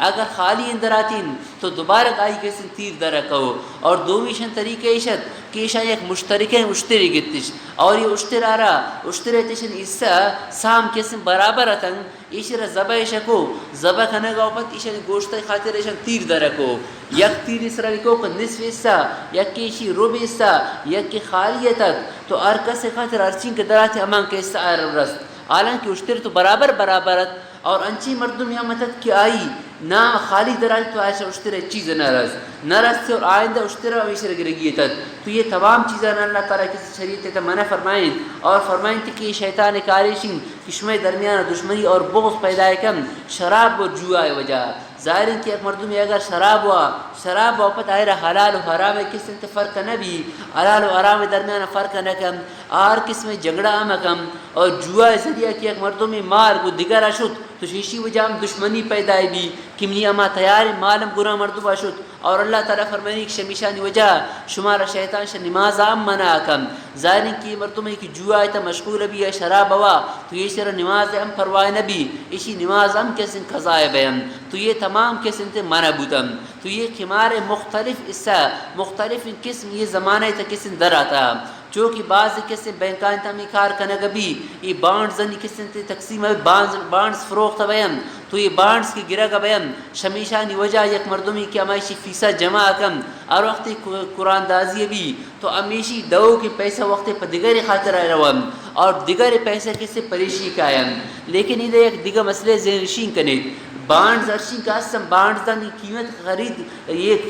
اگر خالی اندراتیں تو دوبارہ آئی کسی تیر در رکھو اور دومیشن طریقہ عشت کہ ایشا یک مشترکیں اشتری گتش اور یہ اشترارا اشتریتشن اسا سام کسن برابر اتن ایشر زبا شکو زبا کھنگا پت ایشن گوشت خاطر ایشن تیر در رکھو یک تیر اس رکھو کہ نصف حصہ یک کی ایشی ربع حصہ یک کی خالیتت تو ارکس خاطر ارچین کے درات امان کے حصہ رست حالانکہ اشتر تو برابر برابرت اور انچی مردم یا مدد کی آئی نہ خالی دراج تو ایسا اشتر چیز نرس سے اور آئندہ اشتر ویسے گرگی تد تو یہ تمام چیزیں اللہ تعالیٰ کی شریعت تا منع فرمائیں اور فرمائیں کہ شیطان کارشین کشمے درمیان دشمنی اور بغض پیدا کم شراب و جوا وجہ ظاہر ہے کہ ایک مردم اگر شراب وقت آئے رہا حلال و حرام کس انت فرق نہ بھی حلال و حرام درمیان فرق نہ کم اور کس میں جھگڑا کم اور جوا ذریعہ کہ ایک مردم مار کو دیگر اشد تو شیشی وجہ دشمنی پیدا بھی کمنی اما تیار مالم گناہ مردم اشد اور اللہ تعالیٰ فرمانی کہ شمیشانی وجہ شمارا شیطان شا نماز منع کم ظاہر ہے کہ مردم کی جوا ہے مشغول بھی ہے شراب ہوا تو یہ شرح نماز پرواہ نبی اسی نماز کیسے قضاء بیان تو یہ تمام قسم تے منع بودم تو یہ خمار مختلف اسا مختلف قسم یہ زمانہ تا قسم در آتا چونکہ بعض قسم بینکان تا کار کنگ بھی یہ بانڈز قسم تے تقسیم ہے بانڈز فروخت بیان تو یہ بانڈز کی گرہ کا بیان شمیشانی وجہ یک مردمی کی امائشی فیسا جمع کم اور وقت قرآن دازی بھی تو امیشی دو کی پیسہ وقت پر دیگر خاطر آئے روان اور دیگر پیسہ کسی پریشی کا آئین لیکن ادھر ایک دیگر مسئلے ذہنشین کنے بانڈز ارشین کا اسم بانڈز دن قیمت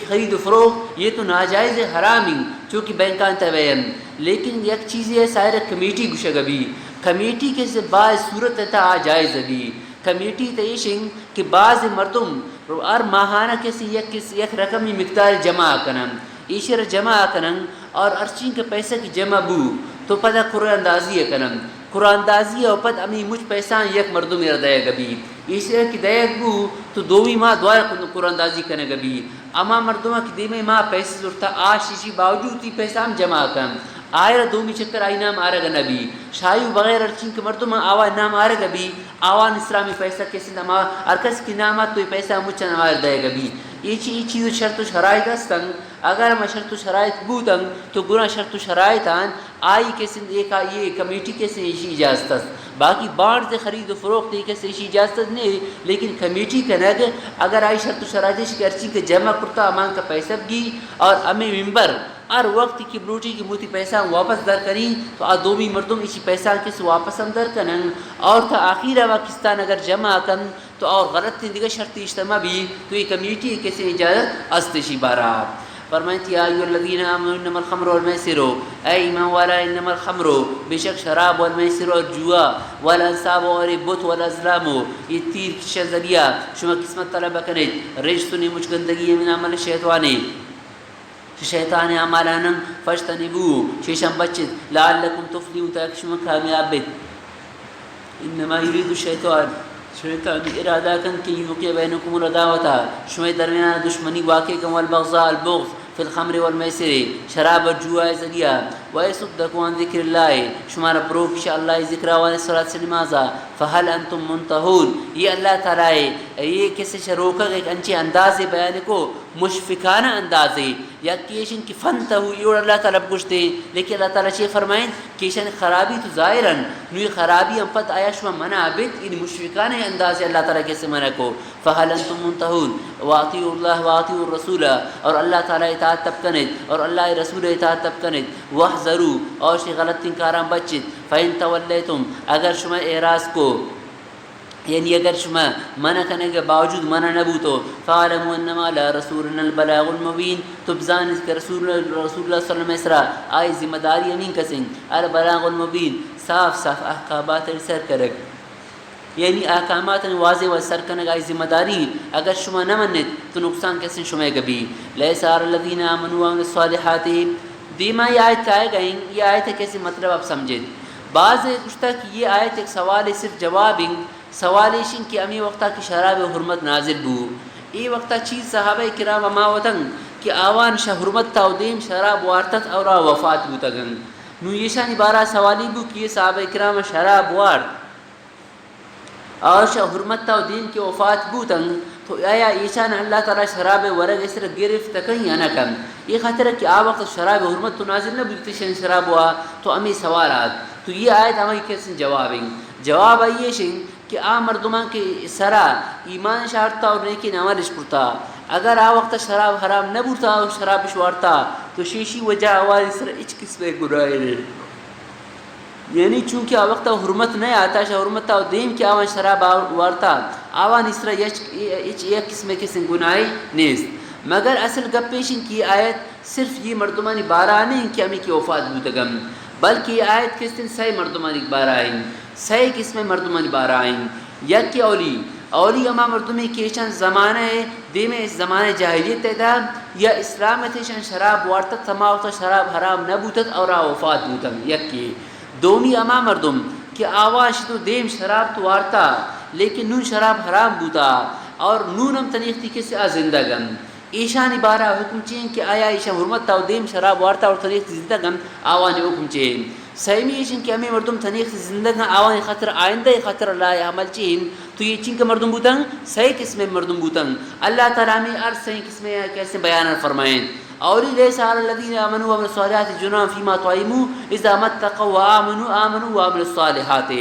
خرید و فروخت یہ تو ناجائز حرامی چونکہ بینکان تبین لیکن یک چیز ہے سائر کمیٹی گوشگ بھی کمیٹی کے سے بعض صورت تا جائز بھی کمیٹی تیشن کہ بعض مردم اور ماہانہ کسی یک رقمی مقدار جمع کنن ایشر جمع کنن اور ارشین کے پیسہ کی جمع بو تو پتہ قرآن دازی کنن قرآن دازی اور پتہ امی مجھ پیسان یک مردم دائے گبی ایسے کہ دائے گو تو دومی ماہ دوار قرآن دازی کنے گبی اما مردمہ کی دیمی ماہ پیسے ضرورتا آشیشی باوجود تی پیسام جمع کن آئر دومی چکر آئی نام آرگا نبی شایو بغیر ارچین کے مردمہ آوان نام آرگا بھی آوان اسلامی پیسہ کسی نام ارکس کی نامات تو پیسہ مجھا نوار دائے گا بھی یہ چیز شرط و شرائط ہستن اگر ہم شرط و شرائط بودن تو گناہ شرط و شرائط آن آئی کسی ایک یہ کمیٹی کسی ایشی اجازت ہے باقی بانڈ سے خرید و فروخت کسی ایشی اجازت نہیں لیکن کمیٹی کا نگ اگر آئی شرط و شرائط ارچین کے جمع کرتا امان کا پیسہ بھی اور امی ممبر اور وقت کی بروٹی کی موتی پیسہ واپس در کریں تو دومی مردم اسی پیسہ کس واپس ہم در کنن اور تا آخیر پاکستان اگر جمع کن تو اور غلط دیگر شرطی اجتماع بھی تو یہ کمیٹی کسی اجازت استشی بارات فرمائیں یا ایھا الذین آمنوا انما الخمر والمیسر اے ایمان والا انما الخمر بے شک شراب والمیسر اور جوا والانصاب اور بت والازلام یہ تیر کی ذریعہ شما قسمت طلب کنید رجسن مجھ گندگی من عمل شیطانی شیطان اعمالان فاجتنبوه شیشم بچت لعلکم تفلحون تاکہ شما کامیاب بید انما یرید الشیطان شیطان ارادہ کن کہ یوقع بینکم العداوۃ شما درمیان دشمنی واقع کن والبغضاء البغض فی الخمر والمیسر شراب اور جوا ذریعہ ویصدکم عن ذکر اللہ شمارا پروک شاء اللہ ذکر والے صلاۃ سے نمازا فہل انتم منتہون یہ اللہ تعالیٰ ہے یہ کسی سے روکا ایک انچے انداز بیان کو مشفقانہ اندازے یا کیشن کی فن تہو یہ اللہ تعالیٰ پوچھتے ہیں لیکن اللہ تعالیٰ چیئے فرمائیں کیشن خرابی تو ظاہراً نوی خرابی ہم پت آیا شما منع عبد ان مشفقانہ اندازے اللہ تعالیٰ کیسے منع کو فہل انتم منتہون واطیعوا اللہ واطیعوا الرسول اور اللہ تعالیٰ اطاعت تب کنید اور اللہ رسول اطاعت تب کنید واحذروا اور شی غلط انکاران بچید فإن تولیتم اگر شما اعراض کو یعنی اگر شما منع کرنے کے باوجود منع نبو تو فعلموا انما لا رسولنا البلاغ المبین تو بزان اس کے رسول اللہ صلی اللہ علیہ وسلم اسرا آئی ذمہ داری امین کسیں البلاغ المبین صاف صاف احکامات سر کرک یعنی احکامات واضح و سر کنگ آئی ذمہ داری اگر شما نہ منت تو نقصان کسیں شما کبھی لیس علی الذین آمنوا وعملوا الصالحات دیما یہ آیت کا آئے گئیں یہ آیت ہے کیسے مطلب آپ سمجھیں بعض گشتہ کہ یہ آیت ایک سوال صرف جوابیں سوالیشن کی امی وقتا کی شراب حرمت نازل بو ای وقتا چیز صحابہ کرام اما وطن کہ آوان شا حرمت تاودیم شراب وارتت اور وفات بو تگن نو یشانی بارہ سوالی بو کہ یہ صحابہ کرام شراب وارت اور شا حرمت تاودیم کی وفات بو تنگ تو آیا ایشان اللہ تعالی شراب ورگ اس طرح گرفت کہیں یا نہ کم یہ خاطر ہے کہ آ وقت شراب حرمت تو نازل نہ بودتی شن شراب ہوا تو امی سوالات تو یہ آیت ہمیں کیسے جواب آئیے شن کہ آ مردمان کے سرا ایمان شارتا اور نیکی نعملش کرتا اگر آ وقت شراب حرام نہ بودتا اور شراب شوارتا تو شیشی وجہ آواز سر اچ قسم گناہ یعنی چونکہ وقت حرمت نہیں آتا حرمت تا دیم کہ آوان شراب وارتا آوان اس طرح یک قسم گناہی نیست مگر اصل گپ پیشن کی آیت صرف یہ مردمانی بارہ نہیں کہ ہمیں کی وفات بودگم بلکہ یہ آیت کس دن صحیح مردمانی بارہ آئیں صحیح قسم مردمانی بارہ آئیں یک کی اولی اما مردمی کیشن زمانہ دیم اس زمانہ جاہلیت تیدا یا اسلام تیشن شراب وارتا تماوتا شراب حرام نبوتت اور وفات بودم یک کی دومی اما مردم کہ آواش تو دیم شراب تو وارتا لیکن نون شراب حرام بوتا اور نونم تنیختی کسی زندہ گن ایشانی بارہ حکم چین کہ آیا ایشان حرمت تا دیم شراب وارتا اور تنیختی زندہ گن آوانی حکم چین سیمی ایشن کہ ہمیں مردم تنیختی زندہ گن آوانی خطر آئندہ خطر اللہ عمل چین تو یہ چین کا مردم بوتن صحیح قسم مردم بوتن اللہ تعالیٰ میں ارز صحیح قسم کیسے بیان فرمائیں اولی لیس علی الذین آمنوا وعملوا الصالحات جناح فیما طعموا اذا ما اتقوا وآمنوا وعملوا الصالحات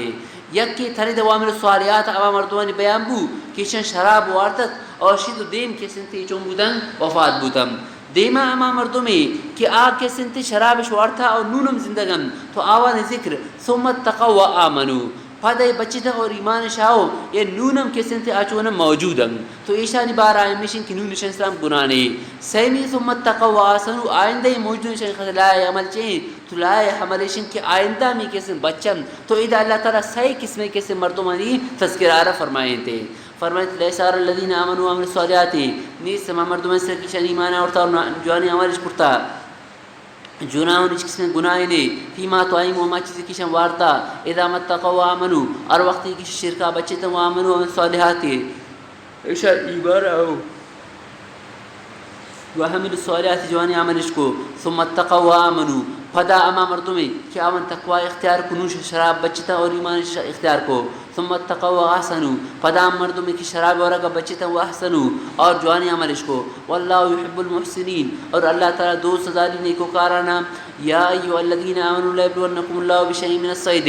یک کی تھنی وعملوا الصالحات اما مردمانی بیان بو کیشن شراب وارتت اور شید دیم کے سنتی چون بودن وفات بودن دیما اما مردمی کہ آگ کے سنتی شراب شوارتا اور نونم زندگن تو آوان ذکر ثم اتقوا وآمنوا پادای بچیتا اور ایمان شاو یہ نونم کے سنتے آچونم موجودن تو ایشانی بار آئیں مشن کہ نون نشان اسلام گنانے سیمی ثم اتقوا وآسنو آئندہ موجود نشان خط لائے عمل چین تو لائے حملشن کہ آئندہ میں کیسے بچن تو ایدہ اللہ تعالیٰ صحیح قسمیں کیسے مردمانی تذکرارہ فرمائیں تھے فرمائیں لیسار الذین آمنوا وعملوا الصالحات نیس سما مردمان سے کشان ایمان اورتا اور جوانی عملش کرتا جناہوں اس قسم گناہ نے فیما طعموا وما چیزی کشن وارتا اذا متقوا وآمنوا اور وقتی کی شرکا بچتا وآمنوا وعملوا الصالحات ایشا عبارہ ہو وحمل الصالحات جوانی عملش کو ثم اتقوا وآمنوا پدا اما مردمی کہ آمن تقوی اختیار کو نوش شراب بچتا اور ایمان اختیار کو ثم اتقوا واحسنوا پدا مردمی کی شراب اور کا بچتا واحسنوا اور جوانی عملش کو واللہ يحب المحسنین اور اللہ تعالی دوست داری نیکوکارانا یا ایھا الذین آمنوا لا یبلونکم اللہ بشیء من الصید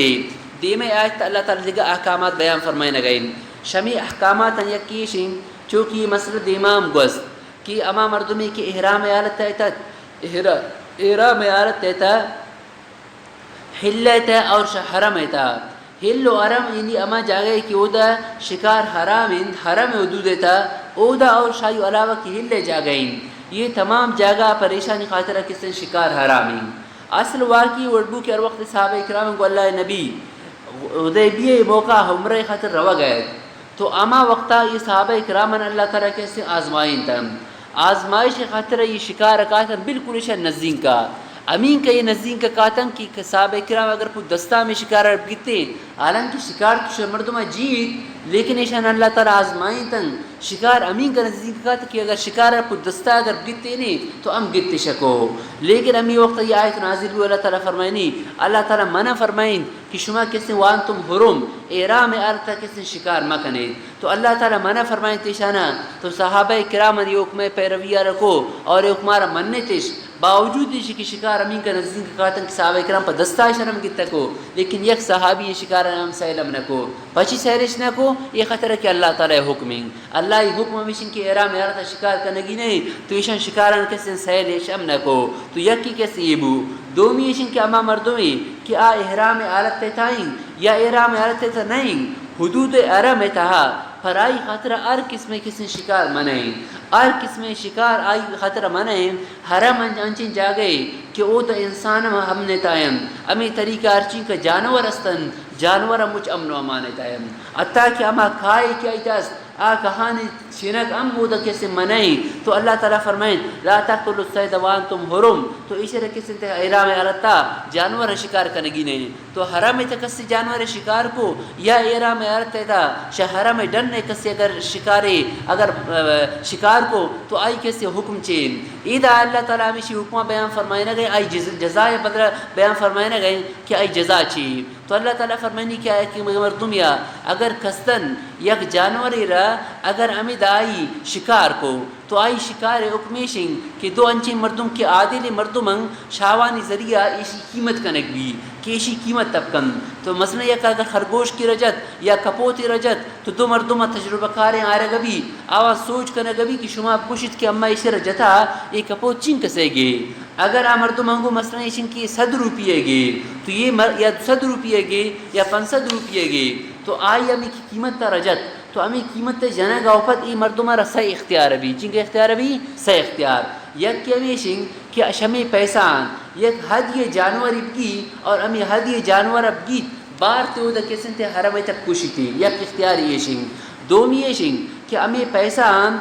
دیم آیت اللہ تعالی کے احکامات بیان فرمائے نگئیں شمی احکامات یکیشن چونکہ مسئلہ دیمام گوست کہ اما مردمی کی احرام عالت تیتا احرام عالت تیتا حلتا اور حرم ایتا حل و حرم یعنی اما جاگے کہ اودا شکار حرم حدود تا اودا اور شایو علاوہ کی حل جاگئیں یہ تمام جاگہ پریشانی خاطرہ کسن شکار حرامیں اصل واقعی وردبو کے وقت صحابہ اکرام کو اللہ نبی حدیبیہ موقع عمرہ خاطر روا گئے تو اما وقتا یہ صحابہ اکرامن اللہ تعالیٰ کیسے آزمائیں تھا آزمائش خاطر یہ شکار کاتن بالکل ایشا نزدین کا امین کا یہ نزدین کا کاتن کہ صحابہ کرام اگر کوئی دستہ میں شکار گتے حالانکہ شکار کی مردمہ جیت لیکن ایشان اللہ تعالیٰ آزمائیں تن شکار امین کا نزدین کا کہتا کہ اگر شکار کوئی دستہ اگر گتے نہیں تو ہم گتے شکو لیکن امی وقت یہ آیت نازل ہوئی اللہ تعالیٰ فرمائنی اللہ تعالیٰ منع فرمائیں کہ شما کسی وان تم حرم احرام عارتا کسی شکار مکنے تو اللہ تعالیٰ منع فرمائیں تیشانا تو صحابہ کرام یہ حکم پیرویہ رکھو اور یہ حکمارا مننے تیش باوجود یہ کہ شکار امین کا نزدین کا کہتا کہ صحابہ کرام پر دستہ شرم گتا کو لیکن یک صحابی یہ شکار نام سیلم نکو پچی سیرش نکو یہ خطر ہے کہ اللہ تعالیٰ حکمیں اللہ یہ حکم ہمیشن کی احرام عارتا شکار کرنگی نہیں تو ایشان شکاران کسی سیل شم نکو تو یکی کسی یہ بو دومی ایشن کی اما مردمی کہ احرام عارت تیتائیں یا احرام عارت تیتا نہیں حدود حرم تہا فرائی خاطر ہر قسم کسی شکار منائیں ہر قسم شکار آئی خاطر منائیں حرم انچین جاگئے کہ او تا انسان ہم نے تائم امی طریقہ ارچین کا جانور استن جانور مجھ امن و امانے تائم حتیٰ کہ اما کھائے کیا ایتاست کہانی شنک ام بودا کیسے منائیں تو اللہ تعالیٰ فرمائیں لا تقتلوا الصید وانتم حرم تو اشارہ کسی تے احرام عارتا جانور شکار کنگی نہیں تو حرم تا کسی جانور شکار کو یا احرام عارتا تا حرم ڈن نے کسی اگر شکارے اگر شکار کو تو آئی کیسے حکم چین ایدہ اللہ تعالیٰ ہمیشی حکمہ بیان فرمائے نہ گئے آئی جزائے بدلہ بیان فرمائے نہ گئے کہ آئی جزا چی تو اللہ تعالیٰ فرمائنی کیا ہے کہ مردم یا اگر کستن یک جانوری را اگر امید آئی شکار کو تو آئی شکار حکمیشن کہ دو انچی مردم کے عادل مردم شاوانی ذریعہ اسی قیمت کنک بھی کیشی قیمت تب کم تو مثلا یک اگر خرگوش کی رجت یا کپوتی رجت تو دو مردم تجربہ کاریں آرہ گبی آواز سوچ کرنے گبی کہ شما پوشت کہ اما اسے رجتا یہ کپوت چین کسے گے اگر آ مردم انگو مثلا ایشن کی 100 روپیے گے تو یہ یا 100 روپیے گے یا 500 روپیے گے تو آئی امی کی قیمت تا رجت تو امی قیمت تا جنہ گا وفت ای مردمہ را صحیح اختیار بھی چین کے اختیار بھی صحیح اختیار یک کی امیشن کہ اشمی پیسان یک ہدی جانور ابگی اور امی ہدی جانور ابگی بار تو دا کسن تے حرمی تک کشی تے یک اختیار ایشن دومی ایشن کہ امی پیسان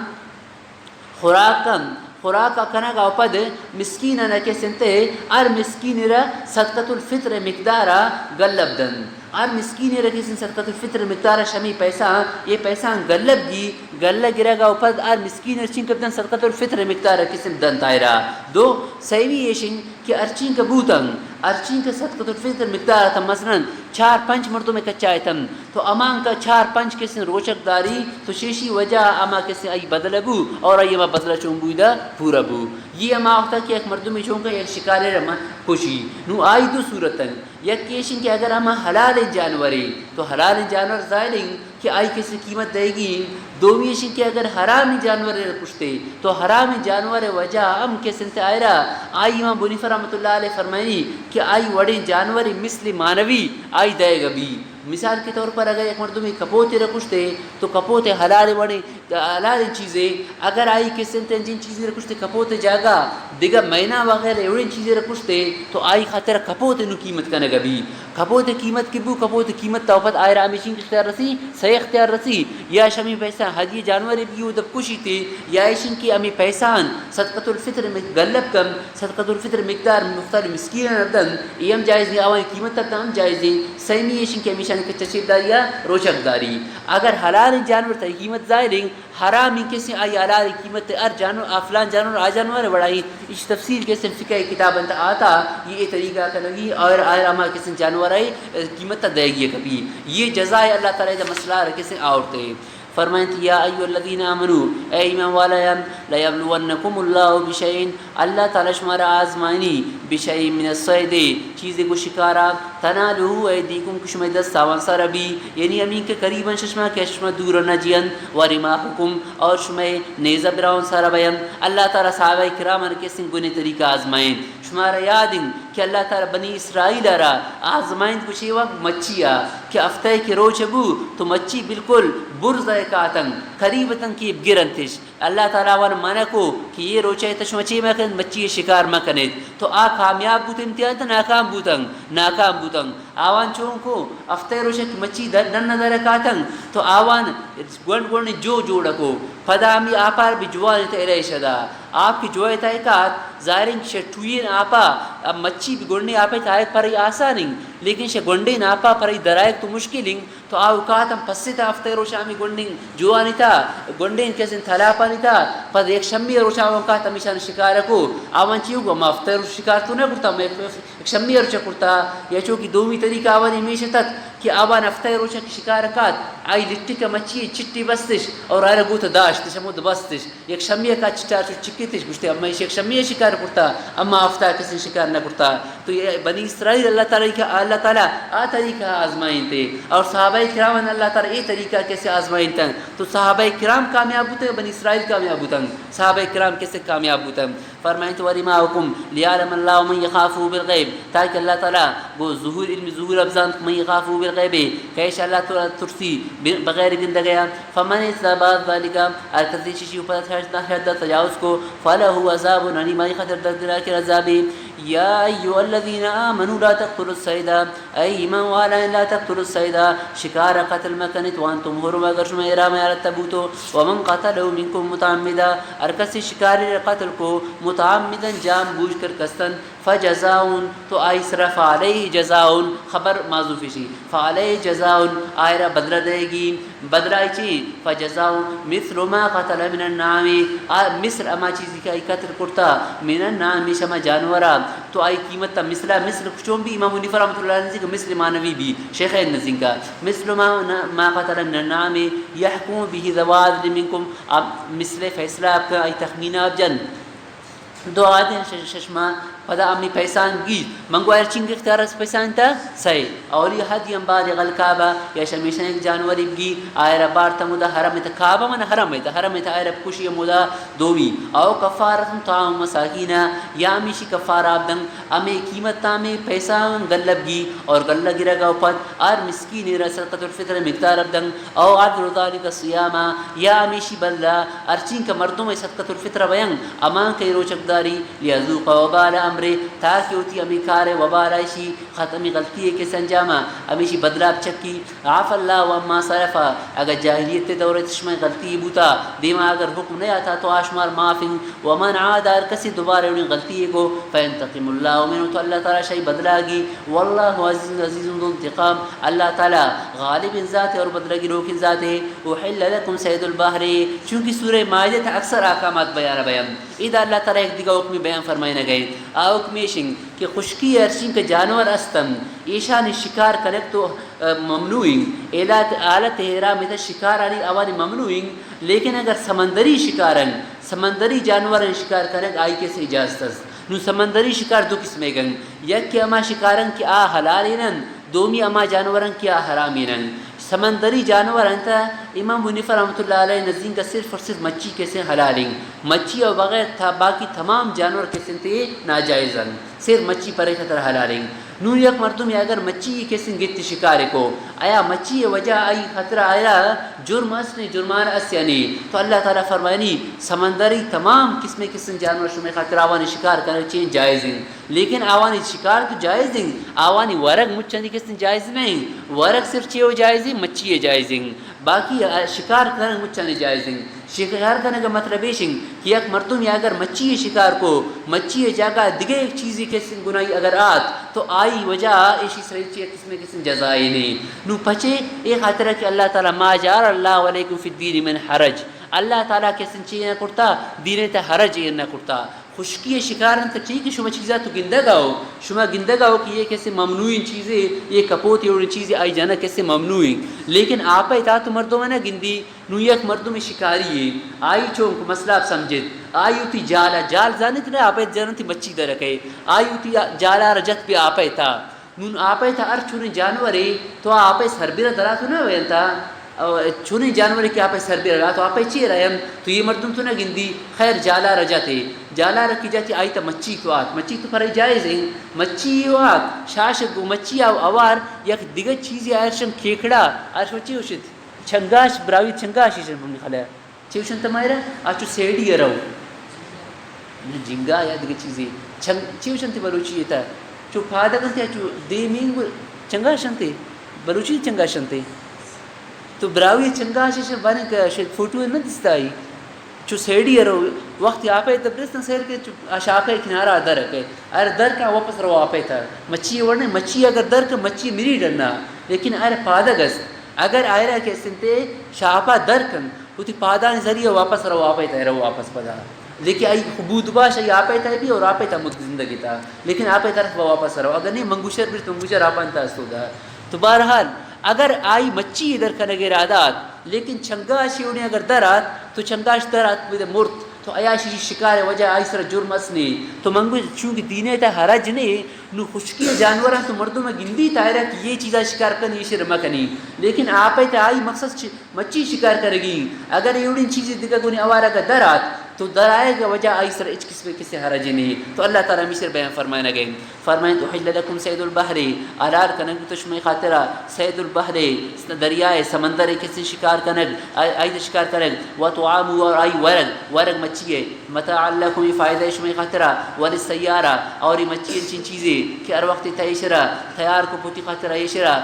خوراکا کنگا وپد مسکین نکے سنتے ار مسکین را صدقۃ الفطر مقدارا گلب دن ار مسکین را کسن صدقۃ الفطر مقدارا شمی پیسہ یہ پیسہ گلب گی گلہ گرا گا وپد ار مسکین ارچین کبدن صدقۃ الفطر مقدارا کسن دن تائرا دو سیوی ایشن کہ ارچین کا بوتن ارچین کا صدقۃ الفطر مقدارا تھا مثلا 4-5 مردوں میں کچائے تم تو امان کا 4-5 کسن روچک داری تو شیشی وجہ اما کسن ای بدل بو اور ای ما بدل چون بودا پورا بو یہ اما وقتا کہ ایک مردوں میں چونکا ایک شکارے رما خوشی نو آئی دو صورتن یک کیشن کہ اگر اما حلال جانوری تو حلال جانور ظاہرین کہ آئی کسی قیمت دے گی دومیشن کہ اگر حرامی جانور پوچھتے تو حرامی جانور وجہ ہم کے سنتے آئرہ آئی امام بنیفہ رحمۃ اللہ علیہ فرمائنی کہ آئی وڑے جانور مثل مانوی آئی دے گا بھی مثال کے طور پر اگر ایک مردمی کپوتے رکھتے تو کپوتے حلال وڑے حلال چیزیں اگر آئی کے سنتے جن چیزیں رکھتے کپوتے جاگا دیگا مہینہ وغیرہ اڑین چیزیں رکھتے تو آئی خاطر کپوتے نو قیمت کا نگا بھی کپوتے قیمت کی بو کپوتے قیمت توفت آئرہ امیشن کی اختیار رسی صحیح اختیار رسی یا شمی پیسہ حدی جانور بھی دب کشی تے یا ایشن کی امی پیسان صدقۃ الفطر گلب کم صدقۃ الفطر مقدار مختلف مسکین ردن ایم جائز نہیں آوانی قیمت تک ہم جائز نہیں سیمی ایشن کی امیشان کی تشریف داری یا روچک داری اگر حلال جانور تا قیمت ظاہرین حرام کسی آئی حلال قیمت ار جانور افلان جانور آ جانور بڑھائی اس تفصیل کے صرف فقہ کتاب انت آتا یہ طریقہ کرنگی اور آئرہ کسی جانور آئی قیمت دے گی کبھی یہ جزائے اللہ تعالیٰ دا مسئلہ رکھے آورتے فرمائیں یا ایو الذین آمنو اے ایمان والایان لیبلونکم اللہ بشیئن اللہ تعالیٰ شمارا آزمائنی بشیئن من الصید چیزیں کو شکارا تنالو ایدیکم کشمہ دست آوان سارا بھی یعنی امین کے قریبا ششمہ کہ شمہ دور نجین ورماحکم اور شمہ نیزہ براؤن سارا بیان اللہ تعالیٰ صحابہ کرامن کے سن گنے طریقہ آزمائن شمارا یادن کہ اللہ تعالیٰ بنی اسرائیل را آزمائن کچھ وقت مچیا کہ افتہ کے روچ بو تو مچی بالکل برز کاتن قریبتن کی گرنتش اللہ تعالیٰ وان مانا کو کہ یہ روچے تش مچی مکن مچی شکار مکنید تو آ کامیاب بوت امتحان تا ناکام بوتن آوان چون کو افتہ روچے مچی نن در کاتن تو آوان گونڈ جو جوڑا کو پدامی آپار بھی جوان تیرے شدا آپ کی جو تحقیقات ظاہرین شٹوین آپا اب مچی بھی گونڈے آپا تحقیق پر ہی آسانیں لیکن شے گونڈے ناپا پر ہی درائق تو مشکلیں تو آوکات ہم پسی تا افتہ روچامی گونڈیں جوانی تا گونڈیں کیسے تھلاپا نہیں تھا پس ایک شمی روچا آوکات ہمیشان شکار کو آوان چیو گو ما افتہ روچ شکار تو نہ کرتا میں ایک شمی روچا کرتا یا چونکہ دومی طریقہ آوانی ہمیشہ تک کہ آوان افتہ روچا کی شکار کات آئی لٹی کا مچی چٹی بستش اور آئرہ گوت داشتش ہمود بستش ایک شمی کا چٹار چو چکیتش گوشتے اما ایک شمی شکار کرتا اما افتہ کسی شکار نہ کرتا تو یہ بنی اسرائیل اللہ تعالیٰ آ طریقہ آزمائن تھے اور صحابہ کرام اللہ تعالیٰ یہ طریقہ کیسے آزمائن تھے تو صحابہ کرام کامیاب ہوتے بنی اسرائیل کامیاب ہوتا صحابہ کرام کیسے کامیاب ہوتا فرمائیں تو ورماؤکم لیعلم اللہ من یخافو بالغیب تاکہ اللہ تعالیٰ وہ ظہور علم ظہور ابزان من یخافو بالغیب کیش اللہ تعالیٰ ترسی بغیر گندہ گیا فمن اصابات ذالکا ارکزی شیشی اوپر حد تجاوز کو فلہو عذاب عنی مائی خطر دردرہ کے عذابی یا ایوہ الذین آمنوا لا تقتلوا الصید ای ایمان والا لا تقتلوا الصید شکار قتل مکنت وانتم حرم اگر شما ارام یارت تبوتو ومن قتلو منکم متعمدا ارکسی شکار قتل کو متعمدا جام بوجھ کر کستن فجزاؤن تو آئی صرف فعلیہ جزاؤن خبر معذوفی شی فعلیہ جزاؤن آئرہ بدلہ دے گی بدلہ چی فجزاؤن مثل ما قتل من النعامی مثل اما چیزی کا قتل کرتا من النعامی شما جانورا تو آئی قیمت تا مثل کچھوں بھی امام حنیفہ رحمۃ اللہ علیہ کا مثل مانوی بھی شیخ نزین کا مثل ما قتل من النعامی یحکم به ذو عدل منکم مثل فیصلہ آپ کا آئی تخمینہ اب جن دو آدم ششما فدا أمي بيسان جيد منقو أرشين اختيار بيسان تا سي أولي هديا بالغ الكعبة يا شميشان جانوري بجي آير بار تمودا حرم الكعبة من حرم آير بكوشي مودا دوي أو كفارة طعام مساكين يا ميشي كفارة عبدن أمي قيمة تامي بيسان غلب جي اور غلّا گرا گا اوپر اور مسکین صدقۃ الفطر مقدار عبدن او عدل ذلك الصيام يا ميشي بلّا أرشين كمردوں میں صدقۃ الفطر بیان امان کئی روچک داری لیذوق وبال امر تاکہ ہوتی امی کار وبال عیشی ختمی غلطی کے سنجامہ امیشی بدلا چکی عف اللہ وما صرف اگر جاہلیت دور چشمہ غلطی بوتا دیما اگر حکم نہیں آتا تو آشمار معافی ومن عاد ار کسی دوبارہ انہیں غلطی کو فینتقم اللہ منه تو اللہ تعالی شی بدلا گی واللہ عزیز ذو انتقام اللہ تعالی غالب ذات اور بدلا گی روک ذات ہے احل لكم صید البحر چونکہ سورہ مائدہ اکثر احکامات بیان اذا اللہ تعالی ایک دیگه حکم بیان فرمائے نہ گئے حکمیشن کہ خشکی ارشین کے جانور استم ایشان شکار کنک تو ممنوعing آلت احرام میں شکار علی اوانی ممنوعing لیکن اگر سمندری شکارن سمندری جانورن شکار کنک آئی کیسے اجازت است نو سمندری شکار دو قسمیں گن یک کہ اما شکارن کی آ حلالینن دومی اما جانورن کی آ حرامینن سمندری جانور انتا امام حنیفہ رحمۃ اللہ علیہ نزدین کا صرف اور صرف مچھی کیسے حلالیں مچھی اور بغیر تھا باقی تمام جانور کیسے تھے ناجائزن صرف مچھی پر خطر حلالیں نور یک مردم یا اگر مچھی کیسے گت شکار کو آیا مچھی وجہ آئی خطرہ آیا جرم اس نے جرمان اس یعنی تو اللہ تعالیٰ فرمائنی سمندری تمام قسم جانور شمع خطر آوانی شکار کرنے چین جائز ہیں لیکن آوانی شکار تو جائز ہیں آوانی ورگ مچھندی قسم جائز نہیں ورگ صرف چیو جائز ہیں مچھی جائز ہیں باقی شکار کرنے مچھندی جائز ہیں شکار کرنے کا مطلب یہ کہ یک مردم یا اگر مچھی شکار کو مچھی جگہ دیگے ایک چیزی قسم گناہی اگر آت تو آئی وجہ ایشی سریچی قسم جزائی نہیں نو پچے ایک خاطرہ کہ اللہ تعالیٰ ما جعل اللہ علیکم فی الدین من حرج اللہ تعالیٰ کیسے چیزیں نہ کرتا دینے تا حرج نہ کرتا خشکی شکارن تو ٹھیک ہے شما چیزیں تو گندہ گاؤ شما گندہ گاؤ کہ یہ کیسے ممنوع چیزیں یہ کپوت اور چیزیں آئی جانا کیسے ممنوع لیکن آپ اتا تو مردوں میں نہ گندی نو یک مردوں میں شکاری ہے آئی چونک مسئلہ آپ سمجھت آئی ہوتی جال زانت نہ آپ جانتی مچھی در رکھے آئی ہوتی جالا رجت پہ آپ تھا نون آپ تھا ار چھونے جانور ہے تو آپ سربیرہ درا تو نہ ہوئے تھا چھونے جانور کی آپ سربیرہ رہا تو آپ چی رہے تو یہ مردم تو نہ گندی خیر جالا رجا تھے جالا رکھی جاتی آئی تا مچھی کو آت مچھی تو پر جائز ہے مچھی آت شاش مچھی اوار یک دیگر چیزی آئرشن کھیکڑا آرش وچی ہوشت چھنگاش براوی چھنگاشی شن ہم نے خلایا چی ہوشن تمہارا آچو سیڑی رہو جنگا یا دیگر چیزی چی ہوشن تی بلوچی تا چو پادا کنتی آچو دی مینگ چھنگاشن تی بلوچی چھنگاشن تی تو براوی چھنگاشی شن بانے کا فوٹو نہ دستا آئی چو سیڑی رو وقت آپ تبرستان سیر کے شاپے کنارہ در کے ار در کا واپس رو آپ تھا مچھی ورنے مچھی اگر در کا مچھی میری ڈرنا لیکن ار پادا گس اگر آئرہ کے سنتے شاپا در کن ہوتی پادان ذریعہ واپس رو آپ تھا رو واپس پدا لیکن آئی خبود باش آئی آپ تھا بھی اور آپ تھا مد زندگی تھا لیکن آپ طرف واپس رو اگر نہیں منگوشر بھی تو منگوشر آپ انتا استودا تو بہرحال اگر آئی مچھی ادھر کا نگر عادات لیکن چھنگاشی انہیں اگر درات تو چھنگاش درات میں مرت تو عیاشی شکار وجہ آئی سر جرم اسنی تو منگو چونکہ دینے تا حرج نہیں نو خشکی جانوراں تو مردوں میں گندی تائرہ کہ یہ چیزیں شکار کرنی یہ شرمہ کنی لیکن آپ تا آئی مقصد مچھی شکار کرے گی اگر یہ چیزیں دیکھا گونی آوارہ کا درات تو در آئے گا وجہ آئی سر اچ کسی حرج نہیں تو اللہ تعالیٰ مصر بیان فرمائے نہ گئے فرمائیں تو حل لکم سید البحر آرار کنگ تشمع خاطرہ سید البحر دریائے سمندر کسی شکار کنگ آئی شکار کنگ و تو عام اور آئی ورگ مچھی ہے متاع لکم یہ فائدہ شمع خاطرہ وللسیارہ اور یہ مچھی انچین چیزیں کہ ہر وقت تیشرہ تیار کو پوتی خاطرہ یشرہ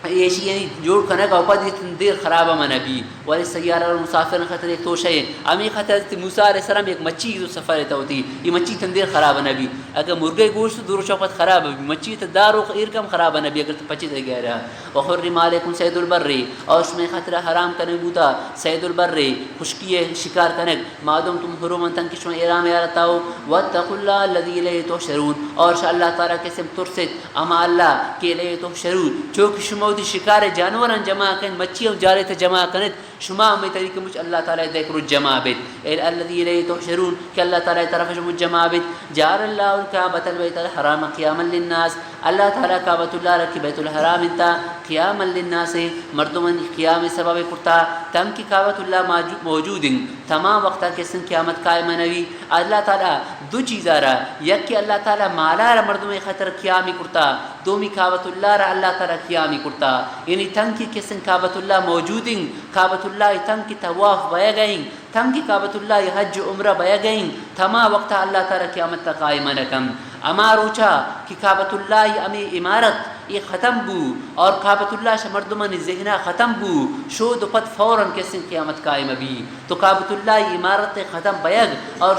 یہ یعنی جوڑ کرنے کا اوپر دیر خراب ہے نبی والی سیارہ اور مسافر خطر ایک توشہ ہے امی خطر موسیٰ علیہ السلام ایک مچھی جو سفر رہتا ہوتی یہ مچھی تندیر خراب ہے نبی اگر مرغے گوشت دور شوقت خراب ہے مچھی تدار و ارکم خراب ہے نبی اگر تو پچی دے گیا رہا وحرم علیکم سید البر اور اس میں خطرہ حرام کرنے بوتا سید البر خشکی شکار کرنے معدوم تم حرم انتن کشم ایرام یارتا ہو واتقوا اللہ الذی الیہ تحشرون اور شاء اللہ تعالیٰ کے سم ترست اما اللہ کے الیہ تحشرون جو کشمو ہوتی شکار جانوراں جمع کن مچھیاں جارے تھے جمع کنت شما میں طریقے مجھ اللہ تعالیٰ دیکھ رو جمع بیت الذی الیہ تحشرون کہ اللہ تعالیٰ طرف مجھ جمع بیت جار اللہ الکعبۃ البیت الحرام قیاما للناس اللہ تعالیٰ کعبۃ اللہ رکھی بیت الحرام انتا قیاما للناس مردمن قیام سبب کرتا تم کی کعبۃ اللہ موجود تمام وقتا کسن قیامت قائم نوی اللہ تعالیٰ دو چیزا را یک کہ اللہ تعالیٰ مالا را مردم خطر قیامی کرتا دومی کعبۃ اللہ را اللہ تعالیٰ قیامی کرتا یعنی تم کی کسن کعبۃ اللہ موجود کعبۃ اللہ تم کی طواف بیا گئیں تم کی کعبۃ اللہ حج عمرہ بیا گئیں تمام وقتا اللہ تعالیٰ قیامت تا قائم نکم اما روچا کہ کعبۃ اللہ امی عمارت یہ ختم بو اور کعبۃ اللہ سے مردمان ذہنہ ختم بو شود پت فوراً کسن قیامت قائم بھی تو کعبۃ اللہ عمارت ختم بیگ اور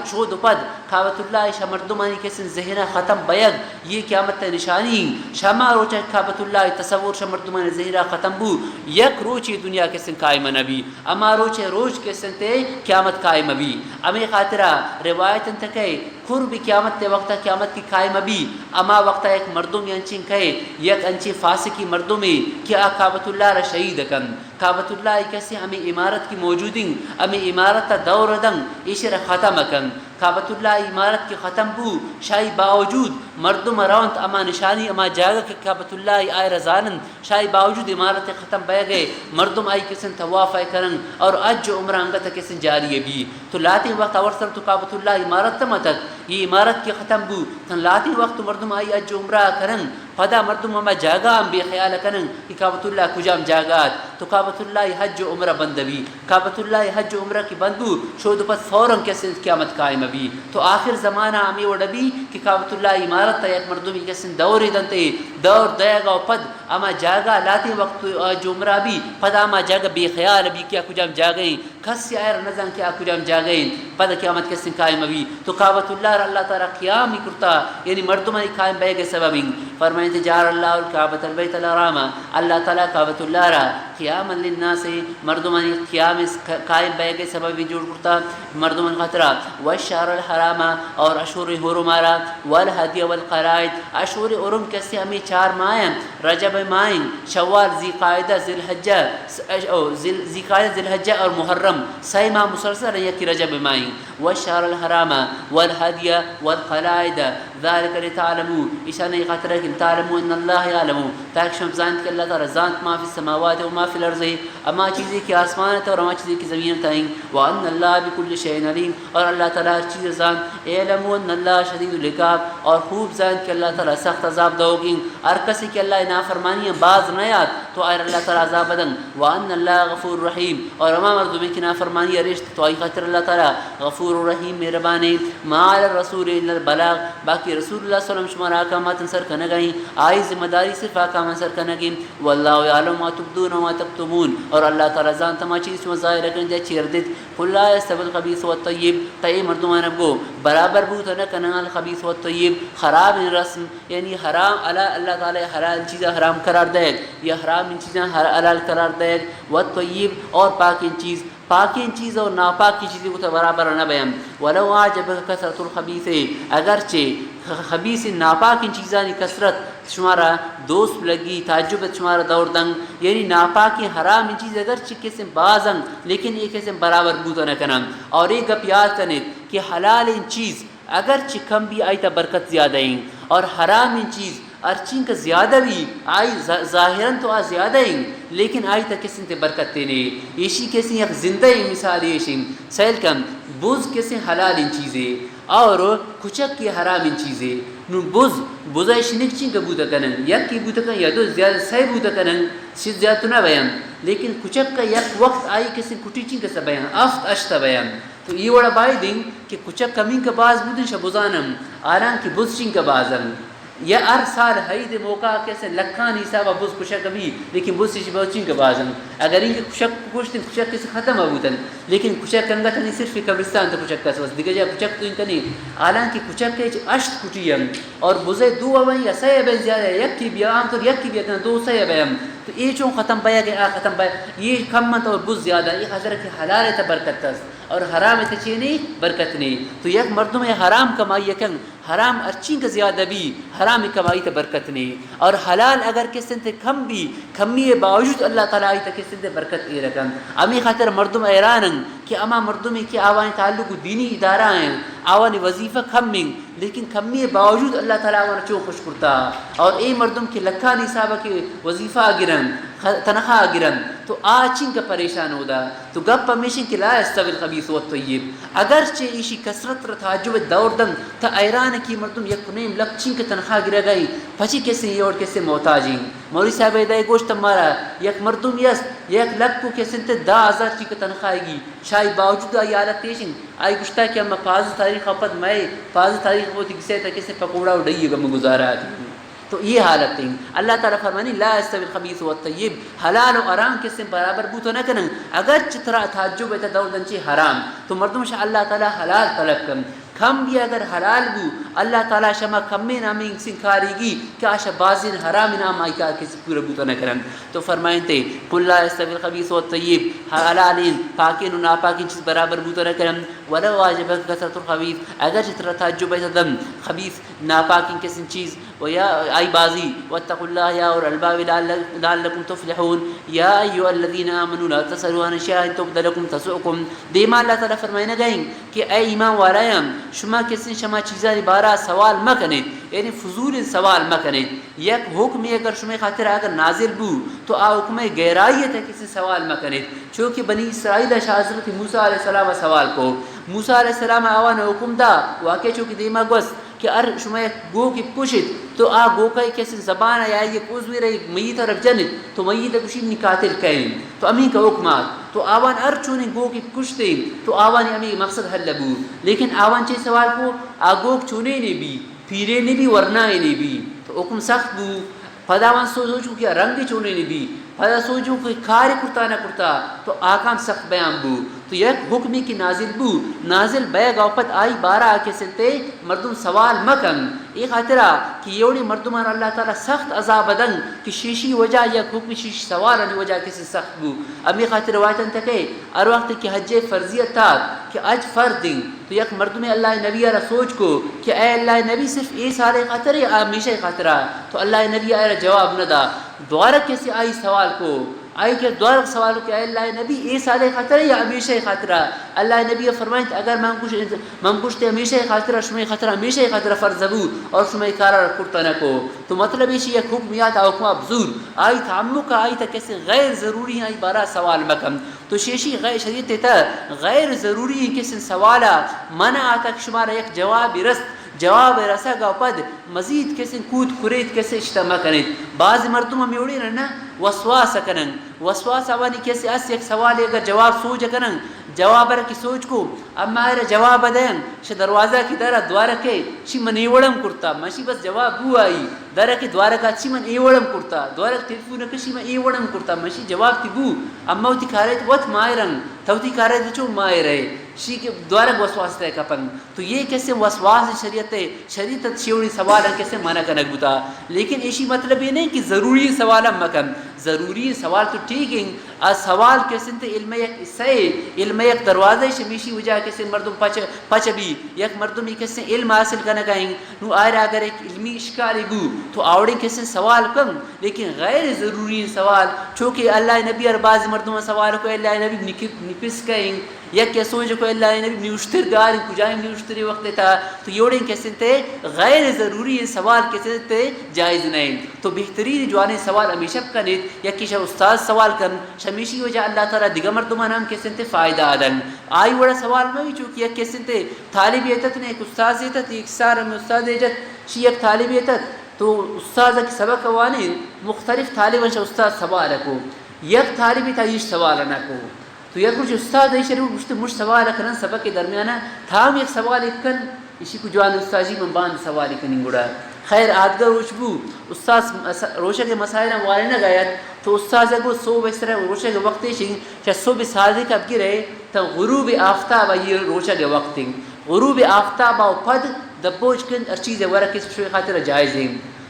شود پت کعبۃ اللہ سے مردمانی کسن ذہنہ ختم بیگ یہ قیامت نشانی شما روچا کعبۃ اللہ تصور سے مردمان ذہنہ ختم بو یک روچی دنیا کسن قائم نبی اما روچے روچ کسن تے قیامت قائم بھی امی خاطرہ روایت انتکے قرب قیامت تے وقتا قیامت کی قائم بھی اما وقتا ایک مردم انچین کہے یک انچی فاسقی مردمی کیا کعبۃ اللہ را شہید کن کعبۃ اللہ کیسے ہمیں عمارت کی موجودیں ہمیں عمارت تا دور دن اسے ختم کن کعبۃ اللہ عمارت کی ختم بو شاہی باوجود مردم رونت اما نشانی اما جاگا کہ کعبۃ اللہ آئے رضانن شاہی باوجود عمارت ختم بے گئے مردم آئی کسن طواف آئے کرن اور اج عمرہ انگتا کسن جاری بھی تو لاتی وقت اور تو کعبۃ اللہ عمارت تم تک یہ عمارت کی ختم بو تن لاتی وقت مردم آئی اج عمرہ کرن پدا مردم اما جاگا ہم بے خیال کرن کہ کعبۃ اللہ کجام جاگات تو کعبۃ اللہ حج عمرہ بند بھی کعبۃ اللہ حج عمرہ کی بندو شود پت فوراً کسن قیامت قائم بھی تو آخر زمانہ ہمیں وڈبی کہ کعبۃ اللہ عمارت تا یک مردمی کسن دوری دنتے دور دے گا پد اما جاگا لاتی وقت جو عمرہ بھی پدا اما جاگا بے خیال بھی کیا کجام جاگئیں کس سے آئر نظام کیا کجام جاگئیں پدا قیامت کسن قائم بھی تو کعبۃ اللہ را اللہ تعالیٰ قیام ہی کرتا یعنی مردمانی قائم بے گے سببیں فرمائیں جار اللہ الکعبۃ البیت الحرام اللہ تعالیٰ کعبۃ اللہ را قیاما للناس مردمانی قیام قائم بے گے سبب جوڑ کرتا مردمان خطرہ والشہر الحرام اور اشہر حرم را والہدی والقلائد اشہر حرم کیسے ہمیں 4 ماہیں رجب ماہیں شوال ذی قاعدہ ذی الحجہ اور محرم 6 ماہ مسلسل ہیں یکی رجب ماہیں والشہر الحرام والہدی والقلائد ذالک لتعلموا اشانہ خطرہ کہ تعلموا ان اللہ یعلموا تاکہ شما زانت کہ اللہ تعالی زانت ما فی السماوات و ما فی الارض اما چیزیں کی آسمان ہے اور اما چیزیں کی زمین تائیں وان اللہ بکل شیء علیم اور اللہ تعالی ہر چیز زانت علموا ان اللہ شدید العقاب اور خوب زانت کہ اللہ تعالی سخت عذاب دوگی ہر کسی کہ اللہ نافرمانی باز نیات تو آئر اللہ تعالی عذاب دن وان اللہ غفور رحیم اور اما مردمی کی نافرمانی رشت تو آئی خاطر اللہ تعالی غفور رحیم مہربانی ما علی الرسول الا البلاغ باقی رسول اللہ صلی اللہ علیہ وسلم شمار احکامات سر کنگائیں آئی ذمہ داری صرف احکام سر کنگیں واللہ یعلم ما تبدون وما تکتمون اور اللہ تعالی جان تمام چیز شما ظاہر رکھن دے چیر دت قل لا یستوی الخبیث والطیب طیب مردمان ابگو برابر بو تو نہ کنن الخبیث والطیب خراب ان رسم یعنی حرام اللہ تعالی حلال چیزیں حرام قرار دے یا حرام ان چیزیں حلال قرار دے والطیب اور پاک ان چیز اور ناپاک کی چیزیں کو برابر نہ بیان ولو اعجبک کثرت الخبیث اگرچہ خبیث ناپاک ان چیزاں کی کثرت شمارا دوست لگی تعجب شمارا دور دنگ یعنی ناپاک حرام ان چیز اگرچہ قسم بازنگ لیکن ایک قسم برابر بوتا نہ کنم اور ایک گپ یاد کرنے کہ حلال ان چیز اگرچہ کم بھی آئی تا برکت زیادہ ہیں اور حرام ان چیز ارچین کا زیادہ بھی آئی ظاہراً تو زیادہ ہیں لیکن آئی تا کسی تے برکت تے نے ایشی کسی ایک زندہ مثال ایشی سیل کم بوز کسی حلال ان چیزیں اور کچک کی حرام ان چیزیں نو بوز ایشی نکچین کا بوتا کنن یک کی بوتا کنن یا تو زیادہ صحیح بوتا کنن شد زیادہ تو نہ بیان لیکن کچک کا یک وقت آئی کسی کٹی چین کا سا بیان افت اشتا بیان تو یہ وڑا بائی دیں کہ کچک کمین کا باز بودن شبوزانم آران کی بوز چین کا بازم یا ہر سال ہائی دے موقع کیسے لکھان حساب بوز کشک بھی لیکن بوز سے بہت کا بازم اگر ان کے کشک کشتے کشک کیسے ختم ہوتن لیکن کشک کنگا تھا صرف قبرستان تو کشک کا سوز دیکھا جائے کشک تو ان کا نہیں حالانکہ کشک کے اشت کٹی ہم اور بوزے دو اوائیں یا سہ بین زیادہ یک کی بھی عام طور یک کی بھی اتنا 2 سہ بین تو یہ چون ختم پایا کہ ختم پایا یہ کمت اور بوز زیادہ یہ حضرت حلال تا برکت تست اور حرام تچینی برکت نہیں. تو یک مردم حرام کمائی کن حرام ارچین کا زیادہ بھی حرام کمائی تے برکت نہیں. اور حلال اگر کسن تے کم بھی کمی باوجود اللہ تعالیٰ تے کسن تے برکت ای رکن. امی خاطر مردم ایرانن کہ اما مردمی کی آوانی تعلق دینی ادارہ ہیں آوانی وظیفہ کم ہیں لیکن کمی باوجود اللہ تعالیٰ آوانا چون خوش کرتا. اور اے مردم کی لکھا نصابہ کے وظیفہ گرن تنخواہ گرن تو آچین کا پریشان ہودا. تو گپ ہمیشن کہ لا یستوی الخبیث والطیب. اگرچہ ایشی کثرت رتاجب دور دن تا ایران کی مردم یک کنیم لکچین کا تنخواہ گرہ گئی پچی کیسے یہ اور کیسے محتاجیں. مولی صاحب ایدائی گوشت مارا یک مردم یس یک لک کو کیسے تے 10,000 چی کا تنخواہ گی شاید باوجود آئی حالت تیشن آئی گوشتا کہ ہم پاز تاریخ اپد میں پاز تاریخ ہوتی کسے تا کسے پکوڑا اڑائی گا مگزارا دی. تو یہ حالت ہے. اللہ تعالیٰ فرمانی لا یستوی الخبیث والطیب. حلال و حرام کس برابر بو تو نہ کرن. اگر چترا تعجب ہے دور دنچی حرام تو مردم شاہ اللہ تعالیٰ حلال طلب کرن. کم بھی اگر حلال بو اللہ تعالیٰ شما کم میں نامی سنکاری گی کہ آشا بازین حرام نام آئی کا کسی پورا بوتا نہ کرن. تو فرمائیں تے قل لا یستوی الخبیث والطیب. حلالین پاکین و ناپاکین چیز برابر بوتا نہ کرن. ولو واجبت کثرت الخبیث. اگر چترا تعجب ہے دم خبیث ناپاکین کسی چیز و یا آئی بازی واتقوا اللہ یا اور الباب لعلکم تفلحون یا ایوہ الذین آمنوا لا تسألوا عن اشیاء تبد لکم تسؤکم. دیما اللہ تعالیٰ فرمائے نہ گئیں کہ اے ایمان والایاں شما کسی شما چیزاں بارہ سوال مکنید یعنی فضول سوال مکنید. یک حکم اگر شما خاطر اگر نازل بو تو آ حکم گہرائیت ہے کسی سوال مکنید. چونکہ بنی اسرائیل شاہ حضرت موسیٰ علیہ السلام سوال کو موسیٰ علیہ السلام آوان حکم دا واقع چونکہ دیما گوست کہ ار شما گو کی پوشید تو آ گو کا کیسے زبان آیا یہ کوزوی رہی میت طرف جنت تو میت کشید نکاتل کہیں تو امین کا حکمات تو آوان ار چونے گو کی کشتے تو آوان امین مقصد حل لبو. لیکن آوان چے سوال کو آگوک چونے نے بھی پیرے نے بھی ورنہ نے بھی تو حکم سخت بو. پداوان سوچو کہ رنگ چونے نے بھی پدا سوچو کہ کاری کرتا نہ کرتا تو آکام سخت بیان بو. تو یک حکمی کی نازل بو نازل بیگ اوپت آئی بارہ آکے سلتے مردم سوال مکن. ای خاطرہ کہ یوڑی مردمان اللہ تعالیٰ سخت عذاب دن کہ شیشی وجہ یک حکمی شیشی سوالانی وجہ کسی سخت بو. امی خاطر روایتاً تکے ار وقت کہ حج فرضیت تھا کہ اج فرد دیں تو یک مردم اللہ نبی را سوچ کو کہ اے اللہ نبی صرف ای سارے خاطر ہے ہمیشہ خاطرہ تو اللہ نبی آئے جواب نہ دا. دوارہ کیسے آئی سوال کو آئی کہ دوارہ سوال کہ اے اللہ نبی ای سارے خاطر ہے یا ہمیشہ خاطرہ. اللہ نبی فرمائیں اگر من کچھ ہمیشہ خاطرہ شمع خاطرہ ہمیشہ خاطرہ فرض بو اور شمع کارا کرتا نہ کو تو مطلب اسی یک حکمیات حکمہ بزور آئی تعمق آئی تا کیسے غیر ضروری آئی بارہ سوال مکم. تو شیشی غیر شریعت تا غیر ضروری کسی سوالا منع آتا شمارا یک جواب رست جواب رسا گا پد مزید کسی کود کرید کسی اجتماع کنید. بعض مردم ہم یوڑی رہنا وسواس کنن وسواس آوانی کسی اس یک سوال اگر جواب سوچ کنن جواب رکی سوچ کو اما ایرہ جواب دیں شا دروازہ کی درہ دوارہ کے شی من ایوڑم کرتا ماشی بس جواب بو آئی درہ کی دوارہ کا چی من ایوڑم کرتا دوارہ تلفون کشی من ایوڑم کرتا ماشی جواب تی بو اما ہوتی کارے تو وقت مائرن توتی کارے تو چو مائر ہے شی کے دوارہ وسواس تے کپن. تو یہ کیسے وسواس شریعت ہے شریعت شیوڑی سوال کیسے منع کنک بتا. لیکن ایشی مطلب یہ نہیں کہ ضروری سوال مکن ضروری سوال تو ٹھیک ہے سوال کیسے تے علم یک اسے علم یک دروازہ شمیشی وجہ کیسے مردم پچ بھی یک مردم کیسے علم حاصل کرنا کہیں نو آئر اگر ایک علمی اشکالی بو تو آوڑیں کیسے سوال کم لیکن غیر ضروری سوال چونکہ اللہ نبی اور بعض مردم سوال کو اللہ نبی نپس کہیں یا کیا سوچ کو اللہ نبی نیوشتر گار کجائیں نیوشتری وقت تھا تو یوڑیں کیسے تے غیر ضروری سوال کیسے تے جائز نہیں. تو بہترین جوانے سوال ہمیشہ کنید یا کسی استاد سوال کن شمیشی وجہ اللہ تعالیٰ دیگا مردمان ہم کیسے تے فائدہ آدن آئی وڑا سوال میں بھی چونکہ یک کیسے تے طالب ایتت نے ایک استاذ ایتت ایک سار میں استاد ایجت شی ایک طالب ایتت تو استاذ کی سبق وانی مختلف طالبان شا استاذ سوال کو یک طالبی تا یہ سوال نہ کو تو یک کچھ استاد ہے شریف گشت مجھ سوال کرن سبق کے درمیانہ تھام ایک سوال کن اسی کو جوان استاذی من باند سوال کنی گڑا خیر آدگر روشبو استاذ روشہ کے مسائل والے نہ گیا تو استاذ کو صبح اس طرح روشہ کے وقت شاید صبح سازی کب کی رہے تو غروب آفتاب یہ روشہ کے وقت غروب آفتاب و پد دبوج کن ہر چیز ورہ کس شوی خاطر جائز ہیں.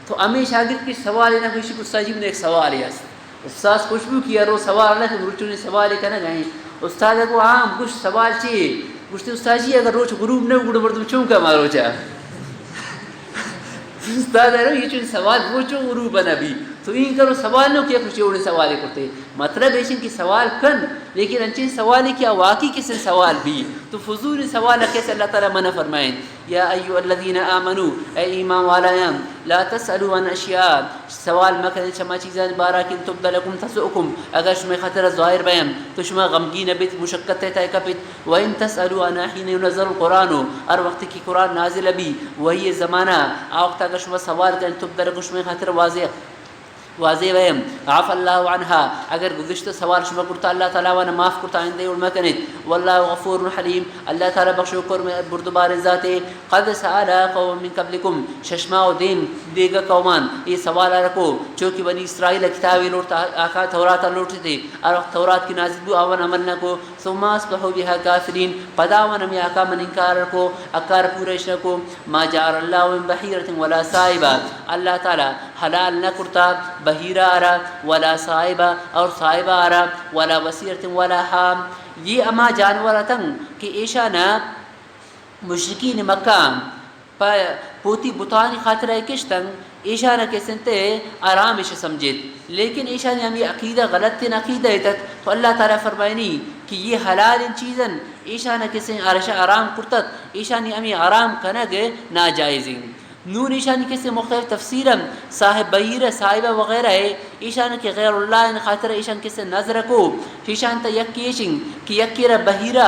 تو امی شاگرد کی سوال نہ کوئی استاذی میں ایک سوال ہے استاذ خوشبو کیا رو سوال نہ کہ روچوں نے سوال کہنا گئے استاد کو عام کچھ سوال چی گوشتی استاد جی اگر روچ غروب نہ گڑ مردم چون کا مارو چا استاد ہے یہ چون سوال وہ چون غروب بنا بھی تو این کرو سوال نو کیا کچھ اوڑے سوال کرتے مطلب ہے کہ سوال کن لیکن انچین سوال کیا واقعی کسی سوال بھی تو فضول سوال کیسے اللہ تعالیٰ منع فرمائیں یا ایو الذین آمنو اے ایمان والایان لا تسألوا عن اشیاء سوال مکن شما چیزان بارا کن تبدا لکم تسؤکم اگر شما خطر ظاہر بیم تو شما غمگین بیت مشکت تیتا کپت وین تسألوا عن حین ينزل القرآن اور وقت کی قرآن نازل بھی وہی زمانہ آوقت اگر شما سوال کریں تبدا لکم شما خطر واضح ویم عف اللہ عنہا اگر گزشتہ سوال شما کرتا اللہ تعالیٰ وانا معاف کرتا آئندے علماء کنید واللہ غفور حلیم اللہ تعالیٰ بخش و کرم بردبار ذات قد سآلا قوم من قبلکم ششما و دیم دیگا قومان یہ سوال رکھو چونکہ بنی اسرائیل کتابی لوٹتا آقا توراتا لوٹتے تھے اور وقت تورات کی نازل بھی آوان عمل نہ کو ثم اصبحوا بها کافرین پداوان ہمیں آقا من انکار رکھو اکار پورش رکھو ما جعل اللہ من بحیرت ولا صائبہ اللہ تعالیٰ حلال نہ کرتا بحیرہ آرا ولا صائبہ اور صائبہ آرا ولا وسیرت ولا حام یہ اما جانورتاں کہ ایشانا مشرکین مکہ پوتی بطانی خاطرہ کشتن ایشانا کے سنتے آرامش سمجھت لیکن ایشانی ہمیں عقیدہ غلط تین عقیدہ تک تو اللہ تعالیٰ فرمائنی کہ یہ حلال ان چیزن ایشانا کے سن آرام کرتت ایشانی ہمیں آرام کنگ ناجائزیں نون ایشانی کسی مختلف تفسیرم صاحب بحیرہ صاحبہ وغیرہ ہے ایشان کے غیر اللہ ان خاطر ایشان کسی نظر کو ایشان تا یکیشن کہ یکیرہ بحیرہ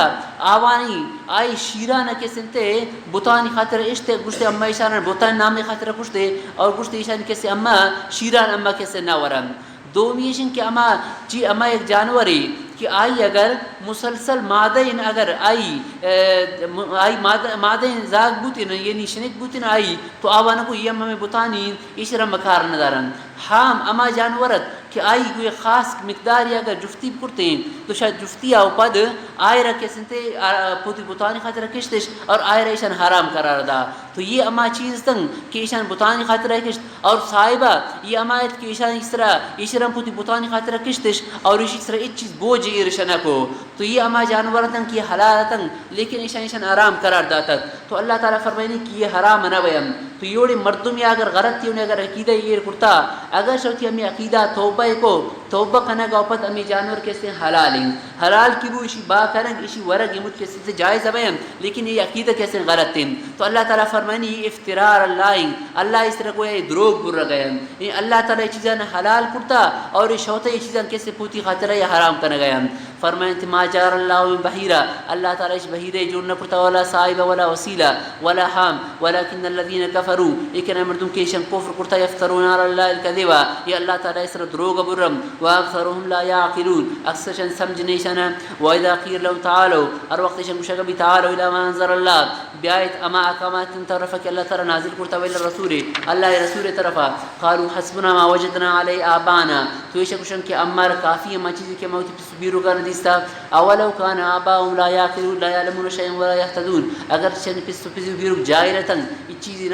آوانی آئی شیرانہ کسنتے بطانی خاطر اشتے گوشتے اما ایشان بطانی نامی خاطر کشتے اور گوشتے ایشان کسی اما شیران اما کسی ناورن دومی ایشن کہ اما ایک جانوری کہ آئی اگر مسلسل مادین اگر آئی مادین زاگ بوتین یعنی شنک بوتین آئی تو آوانا کو یہ ہمیں بتانی اشرا مکار ندارن حام اما جانورت کہ آئی کوئی خاص مقدار یا اگر جفتی کرتے ہیں تو شاید جفتی آو پد آئی رکھے سنتے پوتی بطانی خاطر کشتش اور آئی ایشان حرام قرار دا تو یہ اما چیز تنگ کہ ایشان بطانی خاطر کشت اور صاحبہ یہ اما ایت کہ ایشان اس طرح ایشان پوتی بطانی خاطر کشتش اور اس طرح ایک چیز بوجھ ایرشنہ کو تو یہ اما جانور تنگ کی حلال تنگ لیکن ایشان حرام قرار داتا تو اللہ تعالیٰ فرمائنی کہ یہ حرام نہ ویم تو یہ مردم یا اگر غلط تھی انہیں اگر عقیدہ یہ کرتا اگر شوتی ہمیں عقیدہ توبہ کو توبہ کنا گا اوپت ہمیں جانور کیسے حلالیں حلال کی وہ اسی با کرنگ اسی ورگ امت کیسے سے جائز ہوئیں لیکن یہ عقیدہ کیسے غلط تھیں تو اللہ تعالیٰ فرمائنی یہ افترار اللہ اس طرح کو یہ دروگ بر گئے اللہ تعالیٰ یہ چیزیں حلال کرتا اور یہ شوتا یہ چیزیں کیسے پوتی خاطرہ یہ حرام کرنا گئے فرمائیں ما جار اللہ من بحیرہ اللہ تعالیٰ اس بحیرہ جو نہ کرتا ولا صائبہ ولا وسیلہ ولا حام ولكن الذين كفروا لیکن مردم کے شن کفر کرتا یفترون علی اللہ الکذبا یہ اللہ تعالیٰ اس طرح دروغ برم واکثرهم لا يعقلون اکثر شن سمجھنے شنا واذا قیل لهم تعالوا اور وقت شن مشکل بھی تعالوا الى ما انزل اللہ بیایت اما اقامات طرف کہ اللہ تعالیٰ نازل کرتا ویل الرسول اللہ رسول طرفا قالوا حسبنا ما وجدنا علی آبانا تو یہ شن کہ امر کافی ہے ما چیز کہ موت تصویروں کا ندیستا اولو کان آباؤهم لا يعقلون لا يعلمون شيئا ولا يهتدون اگر شن تصویروں جائرتن یہ چیزی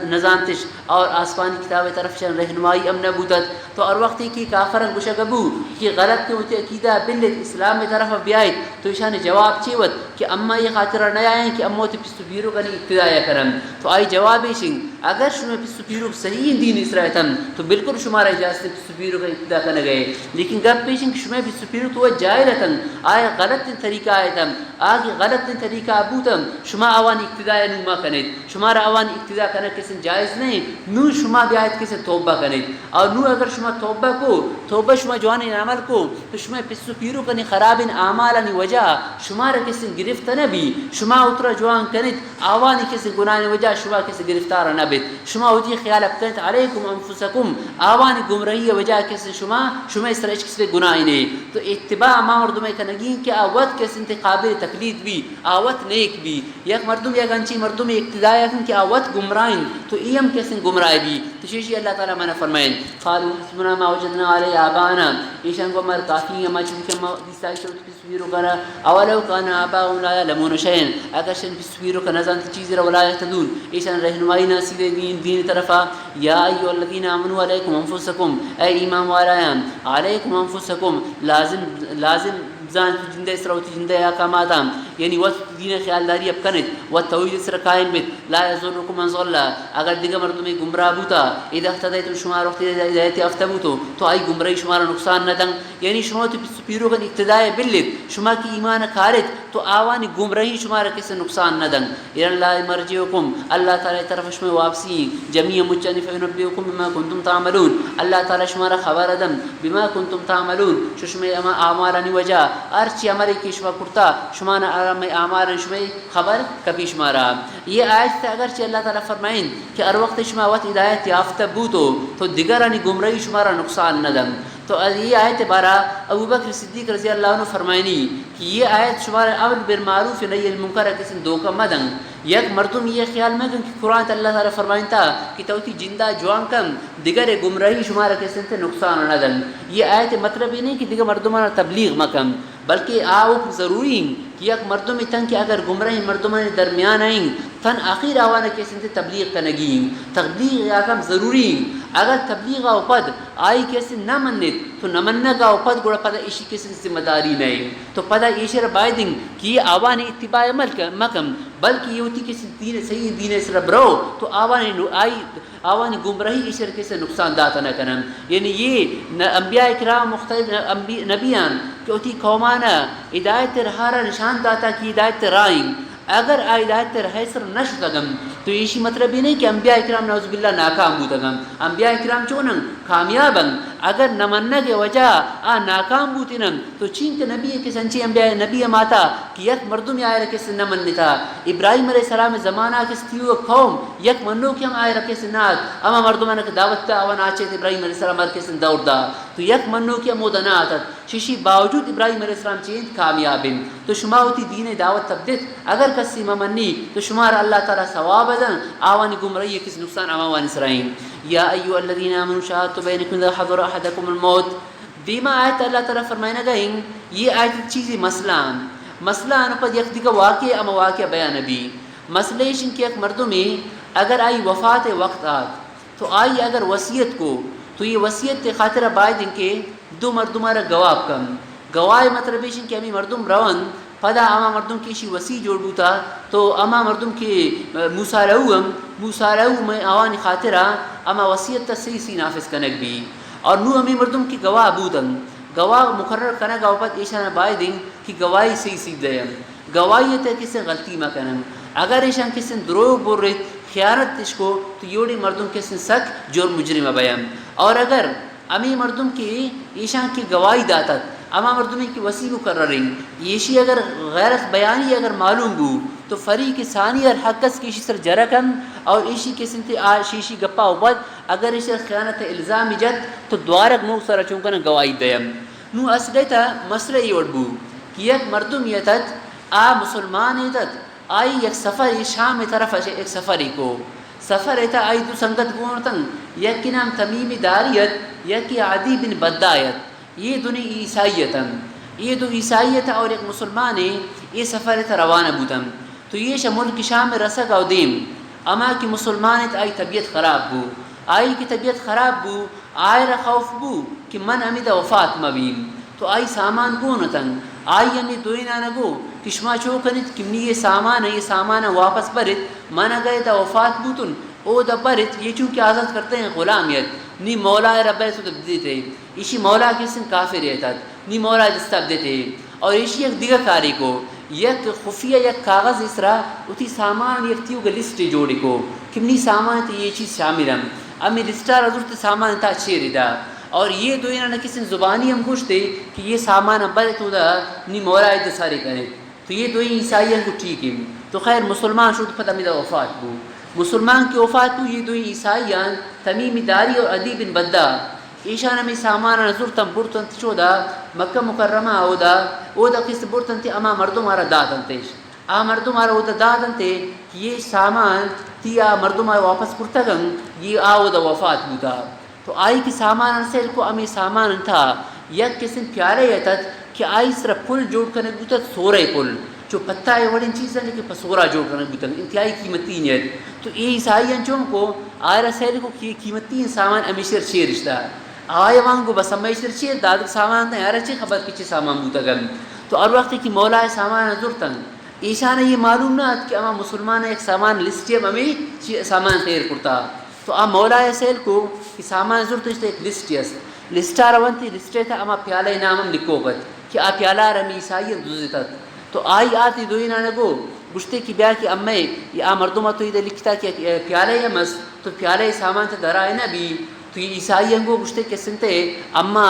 نزانتش اور آسمانی کتاب طرف شن رہنمائی ام نبوتت تو اور وقتی کی کافرن گوشگبو کہ غلط کے ہوتے عقیدہ بلت اسلام میں طرف بیائیت تو اشان جواب چیوت کہ اما یہ خاطرہ نہ آئیں کہ امو تی پسو پیرو کنی ابتداء کرم تو آئی جواب ایشن اگر شما پسو پیرو صحیح دین اسرائیتن تو بالکل شمارا اجازت پسو پیرو کنی ابتداء کرنے گئے لیکن گب پیشن کہ شما پسو پیرو تو جائلتن آئے غلط تن طریقہ آئیتم آگے غلط تن طریقہ ابوتم شما آوانی ابتداء نما کنید شمارا آوانی ابتداء کرنا کسی جائز نہیں نو شما بیایت کسی توبہ کنید اور نو اگر شما توبہ کو توبہ شما جوانی عمل کو تو شما پسو پیرو کنی خراب اعمالانی وجہ شما را کسی گرفت نبی شما اترا جوان کنید آوانی کسی گناہی وجہ شما کسی گرفتار نبید شما ہوتی خیال کنید علیکم انفسکم آوانی گمرہی وجہ کسی شما اس طرح کسی گناہی نہیں تو اتباع ما مردمیں کنگین کہ آوت کسی انتقابل تقلید بھی آوت نیک بھی یک مردم یک انچی مردم اقتداء یکن کہ آوت گمراہین تو ایم کسی گمراہ بھی تو شیشی اللہ تعالیٰ منع فرمائیں قالوا حسبنا ما وجدنا علی آبانا ایشان کو مر کافی اما چیز کہ دیسائی شروع پسویرو کرا اولو کان آباؤں لا یعلمون شیئن اگر شن پسویرو کا نظام چیز را ولا یهتدون ایشان رہنمائی ناسیدے دین طرفا یا ایو الذین آمنوا علیکم انفسکم اے ایمان والایان علیکم انفسکم لازم زان جندے اسرا وتی جندے احکامات یعنی وقت دین خیالداری اب کنت و توحید اسرا قائم بیت لا یزورکم من ضل اگر دیگه مردم گمراه بوتا اذا اهتدیتم شما وقت ہدایت یافته بوتو تو ای گمراهی شما را نقصان ندن یعنی شما تو پیروگن اقتداء بلد شما کی ایمان خارج تو آوانی گمراهی شما را کسی نقصان ندن الى الله مرجعکم اللہ تعالی طرف شما واپسی جميع مجتنف فینبئکم بما کنتم تعملون اللہ تعالی شما را خبر دم بما کنتم تعملون شما اما اعمالانی وجہ ارچی عملی کی شما کرتا شما نا اعمال شما خبر کبھی شما را یہ آیت اگرچہ اللہ تعالی فرمائیں کہ ہر وقت شما وقت ہدایت یافتہ بوتو تو دیگرانی گمراہی شما را نقصان ندم تو یہ آیت بارہ ابو بکر صدیق رضی اللہ عنہ فرمائنی کہ یہ آیت شمار امر بالمعروف نہی المنکر کسی دھوکہ مدن یک مردم یہ خیال میں کہ قرآن اللہ تعالی فرمائن تھا کہ توتی جندہ جوان کم دیگر گمراہی شمار کسی سے نقصان ندن یہ آیت مطلب یہ نہیں کہ دیگر مردمان تبلیغ مکم بلکہ آؤ ضروری کہ یک مردم تن کہ اگر گمراہی مردمان درمیان آئیں تن آخر آوانا کسی سے تبلیغ کنگی تبلیغ آکم ضروری اگر تبلیغ او پد آئی کسی نہ منت تو نہ مننا گا او پد گوڑا پدا ایشی کسی ذمہ داری نہیں تو پدا ایشی ربائدنگ کہ یہ آوانی اتباع مکم بلکہ یہ ہوتی کسی دین صحیح دین اس رب رو تو آوانی گمراہی ایشی کسی نقصان داتا نہ کنم یعنی یہ انبیاء اکرام مختلف نبیان کہ ہوتی قومانا ہدایت رہارا نشان داتا کی ہدایت رائیں اگر ہدایت رہے سر نشتا گم تو یہ مطلب یہ نہیں کہ انبیاء اکرام نعوذ باللہ ناکام بوتا گم انبیاء اکرام چونن کامیابن اگر نمنہ کے وجہ ناکام بوتنم تو چین کے نبی کے سنچی انبیاء نبی ماتا کہ یک مردم آئے رکھے سے نمن تھا ابراہیم علیہ السلام زمانہ کس تیو قوم یک منو کی ہم آئے رکھے سے نات اما مردمانہ کے دعوت تا اوان آچے ابراہیم علیہ السلام رکھے سے دور دا تو یک منو کی مودنا آتت ششی باوجود ابراہیم علیہ السلام چین کامیابن تو شما ہوتی دین دعوت تبدیت اگر کسی ممنی تو شمار اللہ تعالی ثواب دن آوانی گمراہی کس نقصان آوانی سرائیں یا ایو الذین آمنوا شہادت بینکم اذا حضر احدکم الموت دیما آیت اللہ تعالی فرمائنا گئیں یہ آیت چیزی مسئلہ پر یک دیگا واقع اما واقع بیان بھی مسئلہ ایشن کی ایک مردمی اگر آئی وفات وقت آت تو آئی اگر وصیت کو تو یہ وصیت تے خاطر باید ان کے دو مردمارا گواب کم گواہ مطلب ایشن کی ہمیں مردم روان پدا اما مردم کی شی وسیع جوڑ تا تو اما مردم کی موسارو میں آوانی خاطرہ اما وصیت تا سی نافذ کنک بھی اور نو ہمیں مردم کی گواہ بودن گواہ مقرر کنک اوپت ایشان بائدن کی گواہی سی دیم گواہی تا کسی غلطی ما کنن اگر ایشان کسی دروغ بول رہی خیانت تش کو تو یوڑی مردم کسی سک جرم مجرم بیم اور اگر امی مردم کی ایشان کی گواہی داتت اما مردمی کی وسیع مقرر رہیں یشی اگر غیرت بیانی اگر معلوم بو تو فریق ثانی اور حقس کی شی سر جرکن اور ایشی کے سنتی شیشی گپا وبد اگر ایشی خیانت الزام جت تو دوارک نو سر چونکن گواہی دیم نو اصلی تا مسئلہ یہ وڑبو کہ یک مردم یتت مسلمان یتت آئی یک سفر شام طرف ایک سفری کو سفر ایتا آئی دو سنگت گونتن یک کی نام تمیم داریت یک کی عدی بن بدایت یہ دونی عیسائیتاً یہ دو عیسائیت اور ایک مسلمان ہے یہ سفر تا روانہ بودم تو یہ ملک شام میں رسک او دیم اما کی مسلمانت آئی طبیعت خراب بو آئی کی طبیعت خراب بو آئی را خوف بو کہ من امید وفات مبیم تو آئی سامان گونتاً آئی امی دوئینا نگو کشما چوکنت کمنی یہ سامان واپس برت مانا گئے دا وفات بوتن او دا برت یہ چونکہ آزاد کرتے ہیں غلامیت نی مولا رب تو تبدی تھے اسی مولا کے سن کافر رہتا نی مولا دستاب دیتے اور اسی ایک دیگر کاری کو یک خفیہ یک کاغذ اس طرح اتی سامان یک تیو گا لسٹ جوڑی کو کمنی سامان تے یہ چیز شاملم امی لسٹار حضرت سامان تا اچھے ردا اور یہ دو انہاں کسی زبانی ہم گوشتے کہ یہ سامان بلے تو دا نی مولا دساری کرے تو یہ دو عیسائیان کو ٹھیک ہے تو خیر مسلمان شد پتہ میدہ وفات بو مسلمان کی وفات کو یہ دو عیسائیان تمیم داری اور عدی بن بدہ ایشان ہمیں سامان نظر تم برتن چودا مکہ مکرمہ او دا قسط برتن تے اما مردم آرہ دادن تیش مردم آرہ او دا دادن تے یہ سامان تیا مردم آرہ واپس پرتگن یہ دا وفات بودا تو آئی کی سامان سیل کو امی سامان تھا یک کسن پیارے یتت کہ آئی سر پل جوڑ کرنے بوتا سورے پل جو پتہ ہے وڑین چیز ہے لیکن پسورا جوڑ کرنے بوتا انتہائی قیمتی ہے تو یہ عیسائیان چون کو آئرہ سیل کو قیمتی سامان امیشر چھ رشتہ آئے وانگو بس امیشر چھ دادک سامان دیں آئرہ چھ خبر کچھ سامان بوتا گم تو اور وقتی کہ مولا سامان زرتن ایشان یہ معلوم نہ کہ اما مسلمان ایک سامان لسٹیم امی سامان تیر کرتا تو آ مولا سیل کو کہ سامان زرت ایک لسٹا رونتی لسٹے تھا اما پیالے نامم لکوبت کہ آ پیالہ رمی عیسائی دوزتت تو آئی آتی دوئی نانگو گشتے کی بیا کہ امے یا مردمہ تو یہ لکھتا کہ پیالے یمس تو پیالے سامان تے درائے نہ بھی تو یہ عیسائی انگو گشتے کے سنتے اما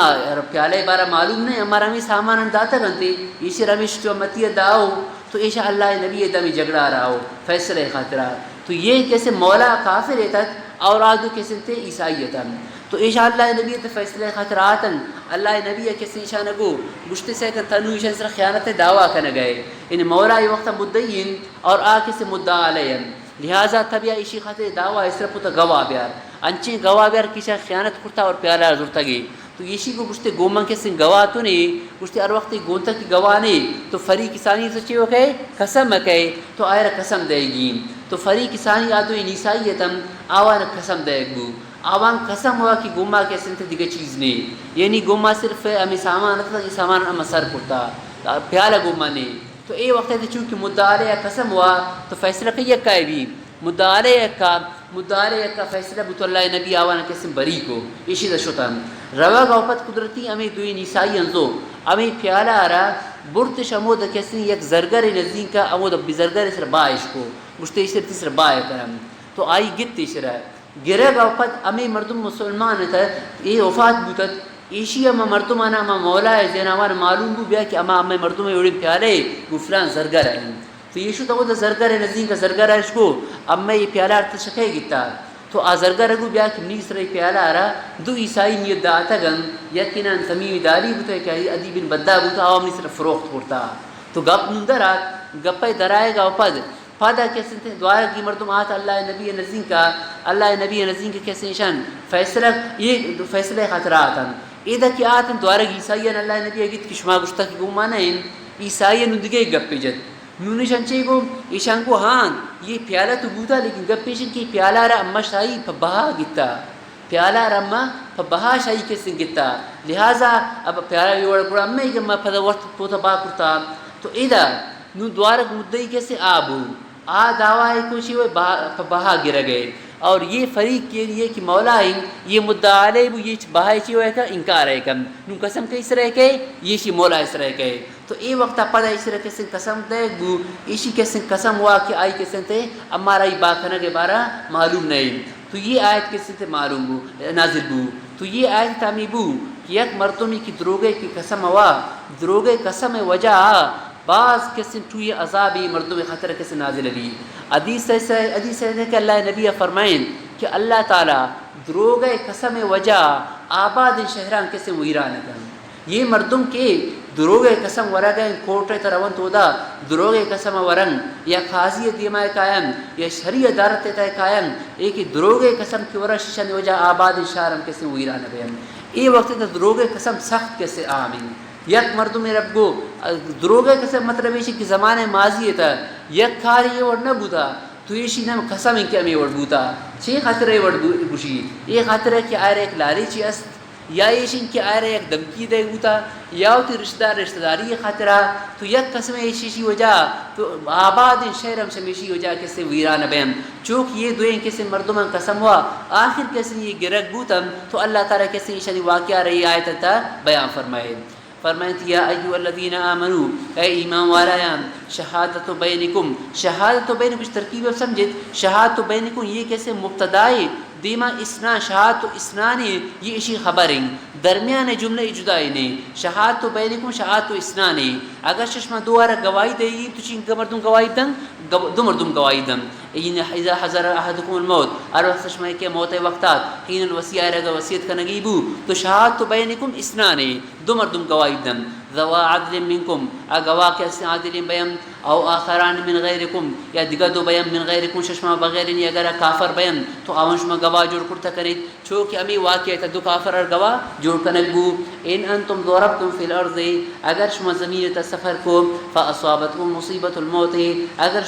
پیالے بارا معلوم نہیں اما رمی سامان داتا گنتے ایشی رمیش تو امتی داؤ تو ایشا اللہ نبی دمی جگڑا رہا ہو فیصلہ خاطرہ تو یہ کیسے مولا کافر ایتت اور آدھو کے سنتے عیسائیتن تو ایشا اللہ نبی تے فیصلہ خاطراتن اللہ نبی کیسے ایشا نگو گشتے سے کہ تنو ایشا سر خیانت دعویٰ کن گئے ان مولا یہ وقت مدعین اور آ کیسے مدعا علیہن لہذا تبیا ایشی خاطر دعویٰ اس طرح پوتا گواہ بیار انچیں گواہ بیار کیسا خیانت کرتا اور پیالہ زورتا گئی تو ایشی کو گشتے گومن کے سن گواہ تو نہیں گشتے ہر وقت گونتا کی گواہ نہیں تو فری کسانی سچے ہو گئے قسم کہے تو آئر قسم دے گی تو فری کسانی آدھو انیسائیتم آوان قسم دے گو آوان قسم ہوا کہ گوما کے سنتے دیگر چیز نہیں یعنی گوما صرف ہمیں سامان رکھتا یہ سامان ہم سر کرتا پیالہ گوما نہیں تو اے وقت ہے چونکہ مدعا قسم ہوا تو فیصلہ کہ یک کا ہے بھی مدعا کا فیصلہ بت اللہ نبی آوان قسم بری کو اسی دا شتن روا گوپت قدرتی ہمیں دوئی نسائی انزو ہمیں پیالہ آرہ برتش امود کسی یک زرگر نزدین کا امود بزرگر سر باعش کو گشتے سر تیسر باعش کرم تو آئی گت تیسر ہے گرے گوپت ہمیں مردم مسلمان تھا یہ وفات بوتت ایشی اما مردمانا اما مولا ہے زیناوان معلوم بو بیا کہ اما مردم ایوڑی پیالے گفلان زرگر ہے تو یشو تو وہ زرگر نزدین کا زرگر ہے اس کو اما یہ پیالہ ارت شکے گتا تو آ زرگر گو بیا کہ نیس رہی پیالہ آرہ دو عیسائی نیت داتا گن یقینا تمیم داری بوتا ہے کہ ادی بن بدہ بوتا عوام نیس رہ فروخت کرتا تو گپ نندرات گپے درائے گا پد پادا کیسے تھے دعا کی مردم آتا اللہ نبی نزدین کا اللہ نبی نزدین کے کیسے نشان فیصلہ یہ فیصلہ خاطرات ہیں ایدہ کی آتن دوارا کی عیسائیان اللہ نبی اگیت کشما گشتا کی گمانا ہیں عیسائیان اندگے گپے جد نونشان چاہیے گو ایشان کو ہاں یہ پیالہ تو بوتا لیکن گپیشن کی پیالہ رہا اما شاہی پا بہا گتا پیالہ رہا اما پا بہا شاہی کیسے گتا لہذا اب پیالہ یوڑا گوڑا اما ایک اما پدا وقت پوتا با کرتا تو ایدہ نو دوارا مدعی کیسے آبو دعویٰ کوشی ہوئے بہا گر گئے اور یہ فریق کے لیے کہ مولا یہ مدعا علیہ وہ یہ بہا چی ہوئے کا انکار ہے کم نو قسم کے اس رہ کے یہ شی مولا اس رہ کے تو ای وقت پدا اس رہ کسن قسم دے گو ایشی کسن قسم ہوا کہ آئی کسن تے امارا ای باکھنا کے بارا معلوم نہیں تو یہ آیت کسن تے معلوم بو نازل بو تو یہ آیت تامی بو کہ یک مرتمی کی دروگے کی قسم ہوا دروگے قسم وجہ بعض قسم توی عذابی مردم خطر کسی نازل بھی حدیث ہے کہ اللہ نبی فرمائیں کہ اللہ تعالیٰ دروغ قسم وجہ آباد شہران کسی ویران کن یہ مردم کے دروغ قسم ورگیں کوٹے ترون تودا دروغ قسم ورنگ یا قاضی دیمائے قائم یا شریع دارت تے قائم ایک دروغ قسم کی ورہ ششن وجہ آباد شہران کسی ویران بین ای وقت دروغ قسم سخت کسی آمین یک مردم رب گو دروغے کسے مطلب ایشی کی زمانے ماضی تھا یک کاری یہ وڑ نہ بوتا تو ایشی نام قسم ان کے ہمیں وڑ بوتا چھ خطرے وڑ بوشی یہ خطرے کی آئر ایک لاری چی است یا ایشی ان کی آئر ایک دمکی دے بوتا یا ہوتی رشتہ داری یہ خطرہ تو یک قسم ایشی وجہ تو آباد شہرم شمیشی وجہ کسے ویران بیم چونکہ یہ دوئیں کسے مردمان قسم ہوا آخر کسے یہ گرگ بوتم تو اللہ تعالیٰ کسے ایشی واقعہ رہی آیت تا بیان فرمائے فرمائیں یا ایھا الذین آمنو اے ایمان والایان شہادت بینکم شہادت بینکم اس ترکیب اب سمجھت شہادت بینکم یہ کیسے مبتدائی دیما اسنا شہادت اسنانی یہ اسی خبریں درمیان جملہ جدائی نہیں شہادت بینکم شہادت اسنانی اگر ششمہ دوارا گواہی دے گی تو چین مردم گواہی دن دو مردم گواہی دن اذا حضر احدکم الموت اور وقت ششمہ کے موت وقتات حین الوصیہ رگا وصیت کا نگیبو تو شہادت بینکم اسنانی دو مردم گواہی دن ذوا عدل منکم اگواہ کیسے عادل بیم او آخران من غیرکم یا دیگر دو بیم من غیرکم ششمہ بغیر یا اگر کافر بیم تو آون شما گواہ جوڑ کرتا کرید چونکہ امی واقعی تا دو کافر اور گواہ جوڑ کنگو ان انتم ضربتم فی الارض اگر شما زمین تا سفر کو فاصابتکم مصیبت الموت اگر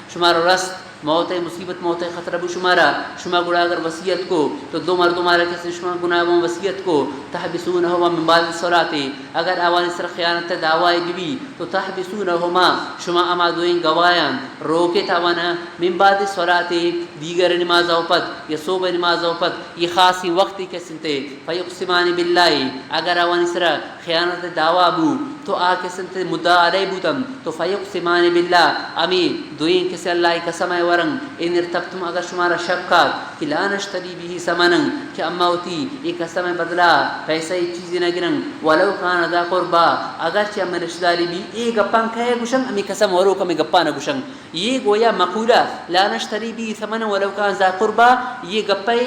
شما رست موت مصیبت موت خطرہ بو شمارا شما گڑا اگر وصیت کو تو دو مردوں مارا کسی شما گناہ وہ وصیت کو تحبسونہما من بعد الصلاۃ اگر آوان سر خیانت دعوی بی تو تحبسونہما شما اما دوین گوایاں روکے تاوانا من بعد الصلاۃ دیگر نماز اوپت یا صبح نماز اوپت یہ خاصی وقتی کے سنتے فیقسمان باللہ اگر آوان سر خیانت دعوی بو تو آ کے سنتے مدعا علیہ بوتم تو فیقسمان باللہ امی دوین کسی اللہ قسم ورنگ ان ارتبتم اگر شمارا شکات کہ لا نشتری بھی سمنن کہ اما ہوتی یہ قسم بدلا پیسہ یہ چیزیں نہ گرن ولو کان ذا قربا اگرچہ ہم رشتہ داری بھی ایک گپان کھائے گشن امی قسم ورو کمی گپا نہ گشن یہ گویا مقولہ لا نشتری بھی ثمن ولو کان ذا قربا یہ گپے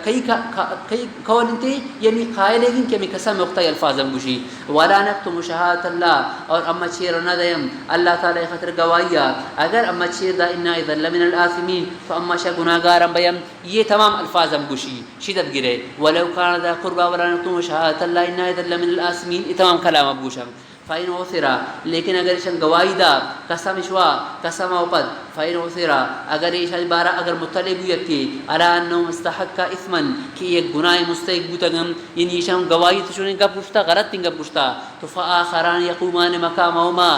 کئی کولنتے یعنی قائل ہیں کہ امی قسم مقتضی الفاظ گشی ولا نکتم شہادت اللہ اور اما چیر نہ دیم اللہ تعالی خاطر گواہیا اگر اما چیر دا انا اذا لمن الآثمین تو اما شا گناہگارم بیم یہ تمام الفاظ گشی شدت گرے ولو کان ذا قربا ولا نکتم شہادت اللہ انا اذا لمن الآثمین یہ تمام کلام ابوشم فائن اوثرا لیکن اگر شن گواہی دا قسم شوا قسم اوپد فائن اوثرا اگر ایشان بارا اگر مطلب ہوئی کہ الا انه مستحق اثما کہ یہ گناہ مستحق بوتگم یعنی ایشان گواہی تو شنن کا پوچھتا غلط تنگا پوچھتا تو فآخران یقومان مقامهما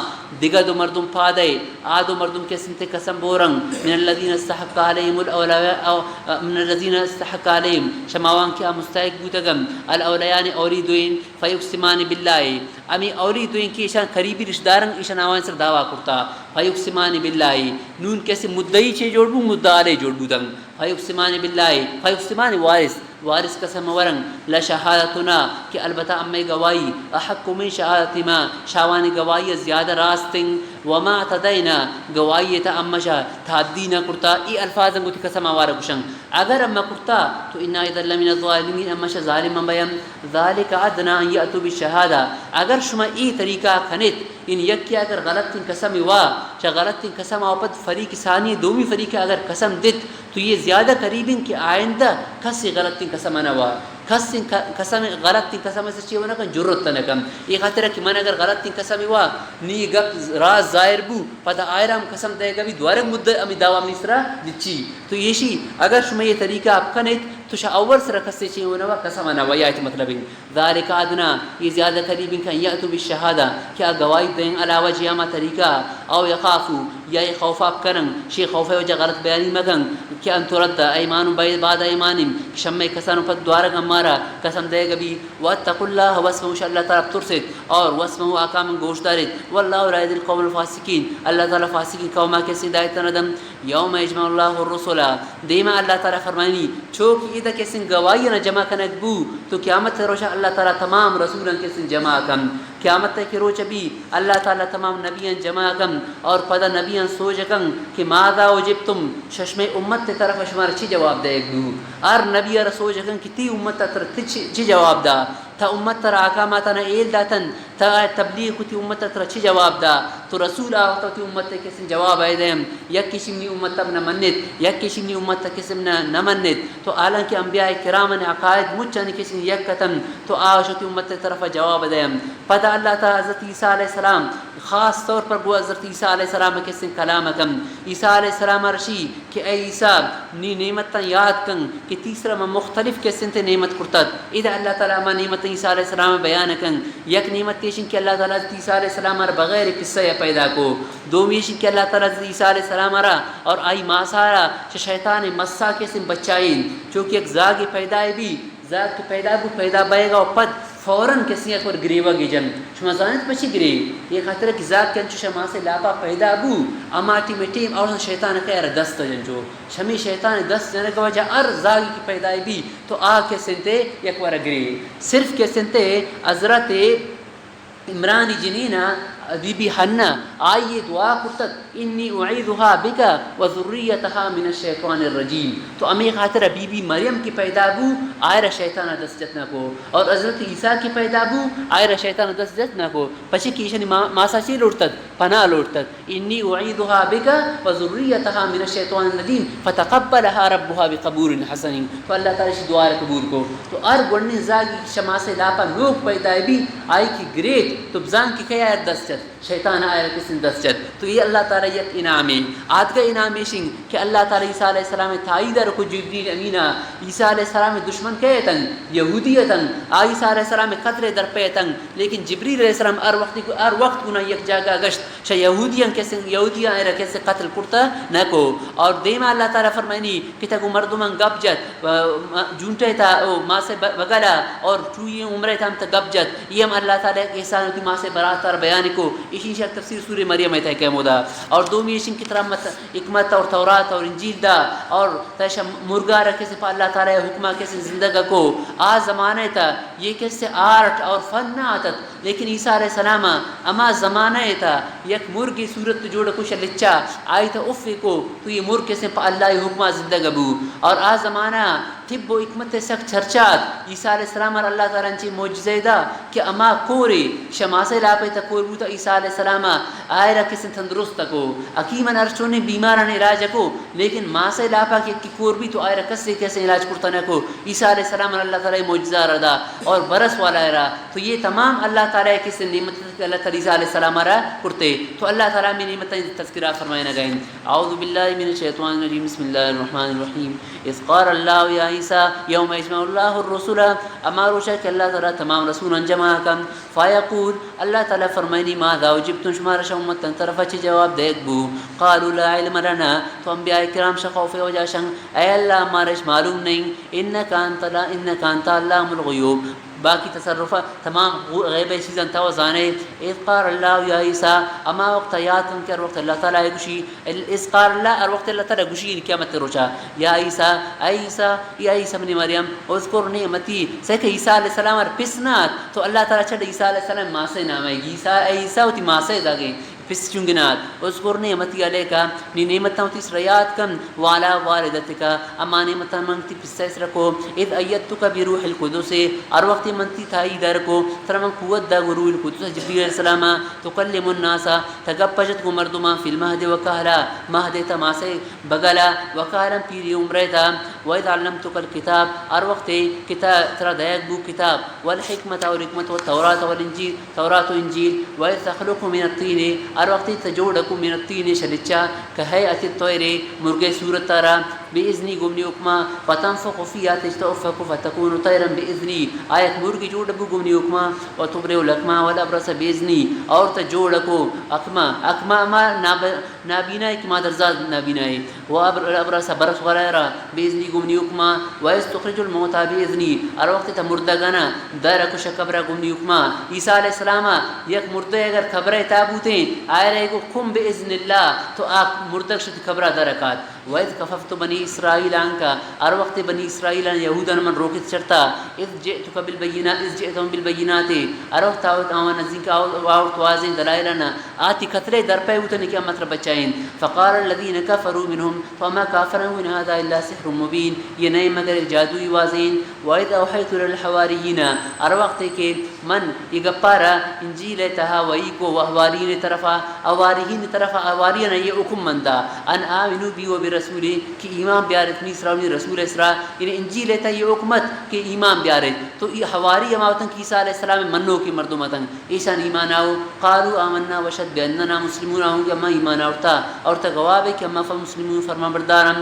دیگا دو مردم پادے آدو مردم کے سنتے قسم بورنگ من الذين استحق عليهم الاولیاء او من الذين استحق عليهم شماوان کیا مستحق بوتگم الاولیان اوریدوین فیقسمان بالله امی اولی تو ان کی ایشان قریبی رشتہ دارن ایشان آوان سر دعویٰ کرتا فیقسمان باللہ نون کیسے مدعی چھے جوڑ بو مدعا علیہ جوڑ بو دنگ فیقسمان باللہ فیقسمان وارث قسم ورنگ لشہادتنا کہ البتہ امی گواہی احق من شہادت ما شاوانی گواہی زیادہ راستنگ وما تدینا گواہی تا امشا تعدی نہ کرتا ای الفاظ کو قسم وارا گشن اگر اما کرتا تو انا اذا لمن الظالمین امشا ظالم بیم ذالک ادنا ان یاتوا بالشہادہ اگر شما ای طریقہ کھنت ان یکی اگر غلط تن قسم وا چا غلط تن قسم اوپت فریق ثانی دومی فریق اگر قسم دت تو یہ زیادہ قریبن کہ آئندہ کسی غلط تن قسم نہ وا کس قسم غلط تن قسم سے چیو نہ کن جرت نہ کم یہ خاطر کہ من اگر غلط تن قسم وا نی گپ راز ظاہر بو پتہ آئرام قسم دے گا بھی دوارے مدہ امی دعوا مصرا دچی تو یہ شی اگر شما یہ طریقہ آپ کنت تو شا اول سر کسے چیو نہ قسم نہ وا یہ مطلب ہے ذالک ادنا یہ زیادہ قریبن کہ یاتوا بالشہادہ کیا گواہی دیں علاوہ جیاما طریقہ او یخافو یا خوف آپ کرن شی خوف وجہ غلط بیانی مگن کہ ان ترد ایمان بعد ایمان شمع کسانو پر دوارا گمارا قسم دے گا بھی واتقوا اللہ واسمعوا شاء اللہ تعالی ترسد اور واسمعوا احکام گوش دارد واللہ لا یهدی القوم الفاسقین اللہ تعالی فاسقین قوما کے ہدایت ندم یوم یجمع اللہ الرسل دیما اللہ تعالی فرمانی چوک اذا کسن گواہی نہ جمع کنک بو تو قیامت روشا اللہ تعالی تمام رسولن کسن جمع کم قیامت تک روچ بھی اللہ تعالی تمام نبیان جمع کم اور پدا نبیان سوچ کم کہ ماذا وجبتم ششم امت طرف شمار چی جواب دے گو ار نبی رسول کم کہ تی امت طرف چی جواب دا تا امت تر احکامات نہ ایل داتن تا تبلیغ تی امت تر چی جواب دا تو رسول آتا تی امت کسن جواب اے دیم یک کسی نی امت نہ منت یک کسی نی امت کسم نہ منت تو اعلی کہ انبیاء کرام نے عقائد مچن کسن یک کتن تو آشتی امت طرف جواب دیم پتہ اللہ تعالی حضرت عیسیٰ علیہ السلام خاص طور پر وہ حضرت عیسیٰ علیہ السلام کسن کلام کم عیسیٰ علیہ السلام رشی کہ اے عیسیٰ نی نعمت یاد کن کہ تیسرا میں مختلف قسم تے نعمت کرتد اذا اللہ تعالی ما نعمت عیسیٰ علیہ السلام بیان کن یک نعمت تیشن کہ اللہ تعالی حضرت عیسیٰ علیہ السلام بغیر قصہ پیدا کو دومیشن کہ اللہ تعالی حضرت عیسیٰ علیہ السلام اور آئی ماسارا شیطان مسا قسم بچائین چونکہ ایک زاگ پیدا ہے بھی زاگ پیدا بو پیدا بائے گا پد فوراً کسی ایک اور گریوا گی جن شما زانت پچی گری یہ خاطر کہ ذات کن چو شما سے لاپا پیدا بو اماٹی مٹیم اور شیطان خیر دست جن جو شمی شیطان دست جن کا وجہ ار زاگی کی پیدای بھی تو آ کے سنتے یک وار گری صرف کے سنتے حضرت عمران جنینا بی بی حنا آئیے دعا کرتت انی اعیذها بکا وذریتها من الشیطان الرجیم تو امی خاطر بی بی مریم کی پیدا بو آئرہ شیطان دست جتنا کو اور حضرت عیسیٰ کی پیدا بو آئرہ شیطان دست جتنا کو پچھے کی شنی ماسا چی لوٹتت پناہ لوٹتت انی اعیذها بکا وذریتها من الشیطان الرجیم فتقبلها ربها بقبول حسن تو اللہ تعالی شی دعا قبول کو تو ار گڑنی زاگی شما سے لاپا لوگ پیدا بھی آئی کی گریٹ تو بزان کی کیا دست دستجت شیطان آئے کسن دستجت. تو یہ اللہ تعالیٰ یک انعام ہے. آدھگا انعام شنگ کہ اللہ تعالیٰ عیسیٰ علیہ السلام تائیدہ رکو جبریل امینہ عیسیٰ علیہ السلام دشمن کہے تنگ یہودی تنگ عیسیٰ علیہ السلام قتل در پہ تنگ لیکن جبریل علیہ السلام ہر وقت گنا یک جاگہ گشت شا یہودیاں کیسے یہودیاں کیسے قتل کرتا نہ کو. اور دیما اللہ تعالیٰ فرمائنی کہ تکو مردمان گپ جت جونٹے تا ماں سے بگلا اور چوئی عمرے تا ہم تا گپ جت یہ ہم اللہ تعالیٰ کے احسان کی ماں سے براتار بیان کو. اسی شک تفسیر سورہ مریم ہے کہ مودا. اور دومی اشن کی طرح حکمت اور تورات اور انجیل دا اور تیشا مرغا رکھے سے پا اللہ تعالیٰ حکمہ کیسے زندگا کو آ زمانے تا یہ کیسے آرٹ اور فن نہ آتت لیکن عیسیٰ علیہ السلام اما زمانہ تا یک مرغی صورت جوڑ کچھ لچا آئی تا افی کو تو یہ مرغ کیسے پا اللہ حکمہ زندگا بو. اور آ زمانہ طب و حکمت سخت چرچات عیسیٰ علیہ السلام اور اللہ تعالیٰ انچی معجزہ دا کہ اما کوری شما سے لاپے تا کور بوتا عیسیٰ علیہ السلام آئے را کسی تندرست کو حکیمن ارچونے بیماران علاج کو لیکن ماں سے لاپا کہ کور بھی تو آئے را کیسے علاج کرتا نہ کو عیسیٰ علیہ السلام اور اللہ تعالیٰ معجزہ ردا اور برس والا رہا. تو یہ تمام اللہ تعالیٰ کسی نعمت اللہ تعالیٰ عیسیٰ علیہ السلام را کرتے. تو اللہ تعالیٰ میں نعمتیں تذکرہ فرمائے نہ گئیں. اعوذ باللہ من الشیطان الرجیم بسم اللہ الرحمن الرحیم. اذ قال اللہ یا عیسیٰ یوم اجمع اللہ الرسول اما روشا کہ اللہ تعالیٰ تمام رسولان جمع کم فیقول اللہ تعالیٰ فرمائنی ماذا اجبتم شمار شمتن طرف اچھی جواب دیکھ بو قالوا لا علم لنا. تو انبیاء کرام شخوف وجہ شنگ اے اللہ ہمارش معلوم نہیں انکا انت علام الغیوب باقی تصرفات تمام غیب چیزاں توزانے. اذ قال اللہ یا عیسیٰ اما وقت یاتن کر وقت اللہ تعالیٰ گوشی اذ قال اللہ اور وقت اللہ تعالیٰ گوشی قیامت روچا یا عیسیٰ اے عیسیٰ یا عیسیٰ بن مریم اذکر نعمتی سے کہ عیسیٰ علیہ السلام اور پسنات تو اللہ تعالیٰ چھڑ عیسیٰ علیہ السلام ماں سے نام ہے عیسیٰ اے عیسیٰ ہوتی ماں سے دا گئی پس چنگنات اذکر نعمتی علیہ کا نی نعمتاں تی سریات کم والا والدت کا اما نعمتاں منگتی پس رکھو اذ ایدتک بروح القدس اور وقت منتی تھائی در کو ترمن قوت دا روح القدس جبریل علیہ السلام تکلم الناس تگپجت کو مردما فی المہد وکہلا مہد تا سے بگلا وکہلا پیری عمرے تا وَإِذْ عَلَّمْتُكَ الْكِتَابَ اور وقت کتاب ترا دیکھ بو کتاب والحکمت اور حکمت والتورات والانجیل تورات و انجیل وَإِذْ تَخْلُقُ مِنَ الطِّينِ اور وقت تجوڑکو من الطین شلچا کہیعت الطیر مرغے صورت تارا بإذنی گمنی اکما فتنفق فیہا تجتعفق فتکون طیرا بإذنی آیت مرغی جوڑکو گمنی اکما وتبرئ الأکمہ والابرص بإذنی اور تجوڑکو اکما اما نابینا اکما درزاد نابینا ہے والابرص برس غرائرہ بإذنی گمنی اکما ویستخرج الموتا بإذنی اور وقت تا مردگانا دارکو شکبرہ گمنی اکما عیسیٰ علیہ السلام یک مردے اگر خبریں تابوتیں آئے رہے کو کم بإذن اللہ تو آپ مردک شد خبرہ درکات وَإِذْ كَفَفْتُ بَنِي إِسْرَائِيلَ عَنْكَ اور وقت بنی اسرائیل یہودان من روکت چرتا اذ جئتهم بالبینات اور وقت آوان نزدیک آورت واضح دلائلنا آتی قتلے در پہ ہوتنے کیا مطلب بچائیں فقال الذين كفروا منهم فما كافروا إن هذا إلا سحر مبين یہ نئے مگر جادوی واضح. وَإِذْ أَوْحَيْتُ لِلْحَوَارِيِّينَ اور وقت کہ من یہ گپارا انجیل تہاوئی کو وحوارین طرفا اوارین طرفا اوارین یہ حکم مندا ان آمنوا بی و برسولی کہ ایمان بیارت می اسراؤنی رسول اسرا یعنی انجیل تا یہ حکمت کہ ایمان بیارت تو یہ حواری اماوتن کی عیسیٰ علیہ السلام منو کی مردمتن ایسان ایمان آو قالوا آمنا وشد بأننا مسلمون آہوں کہ اما ایمان آورتا اور تا گواب ہے کہ اما فمسلمون فرما بردارم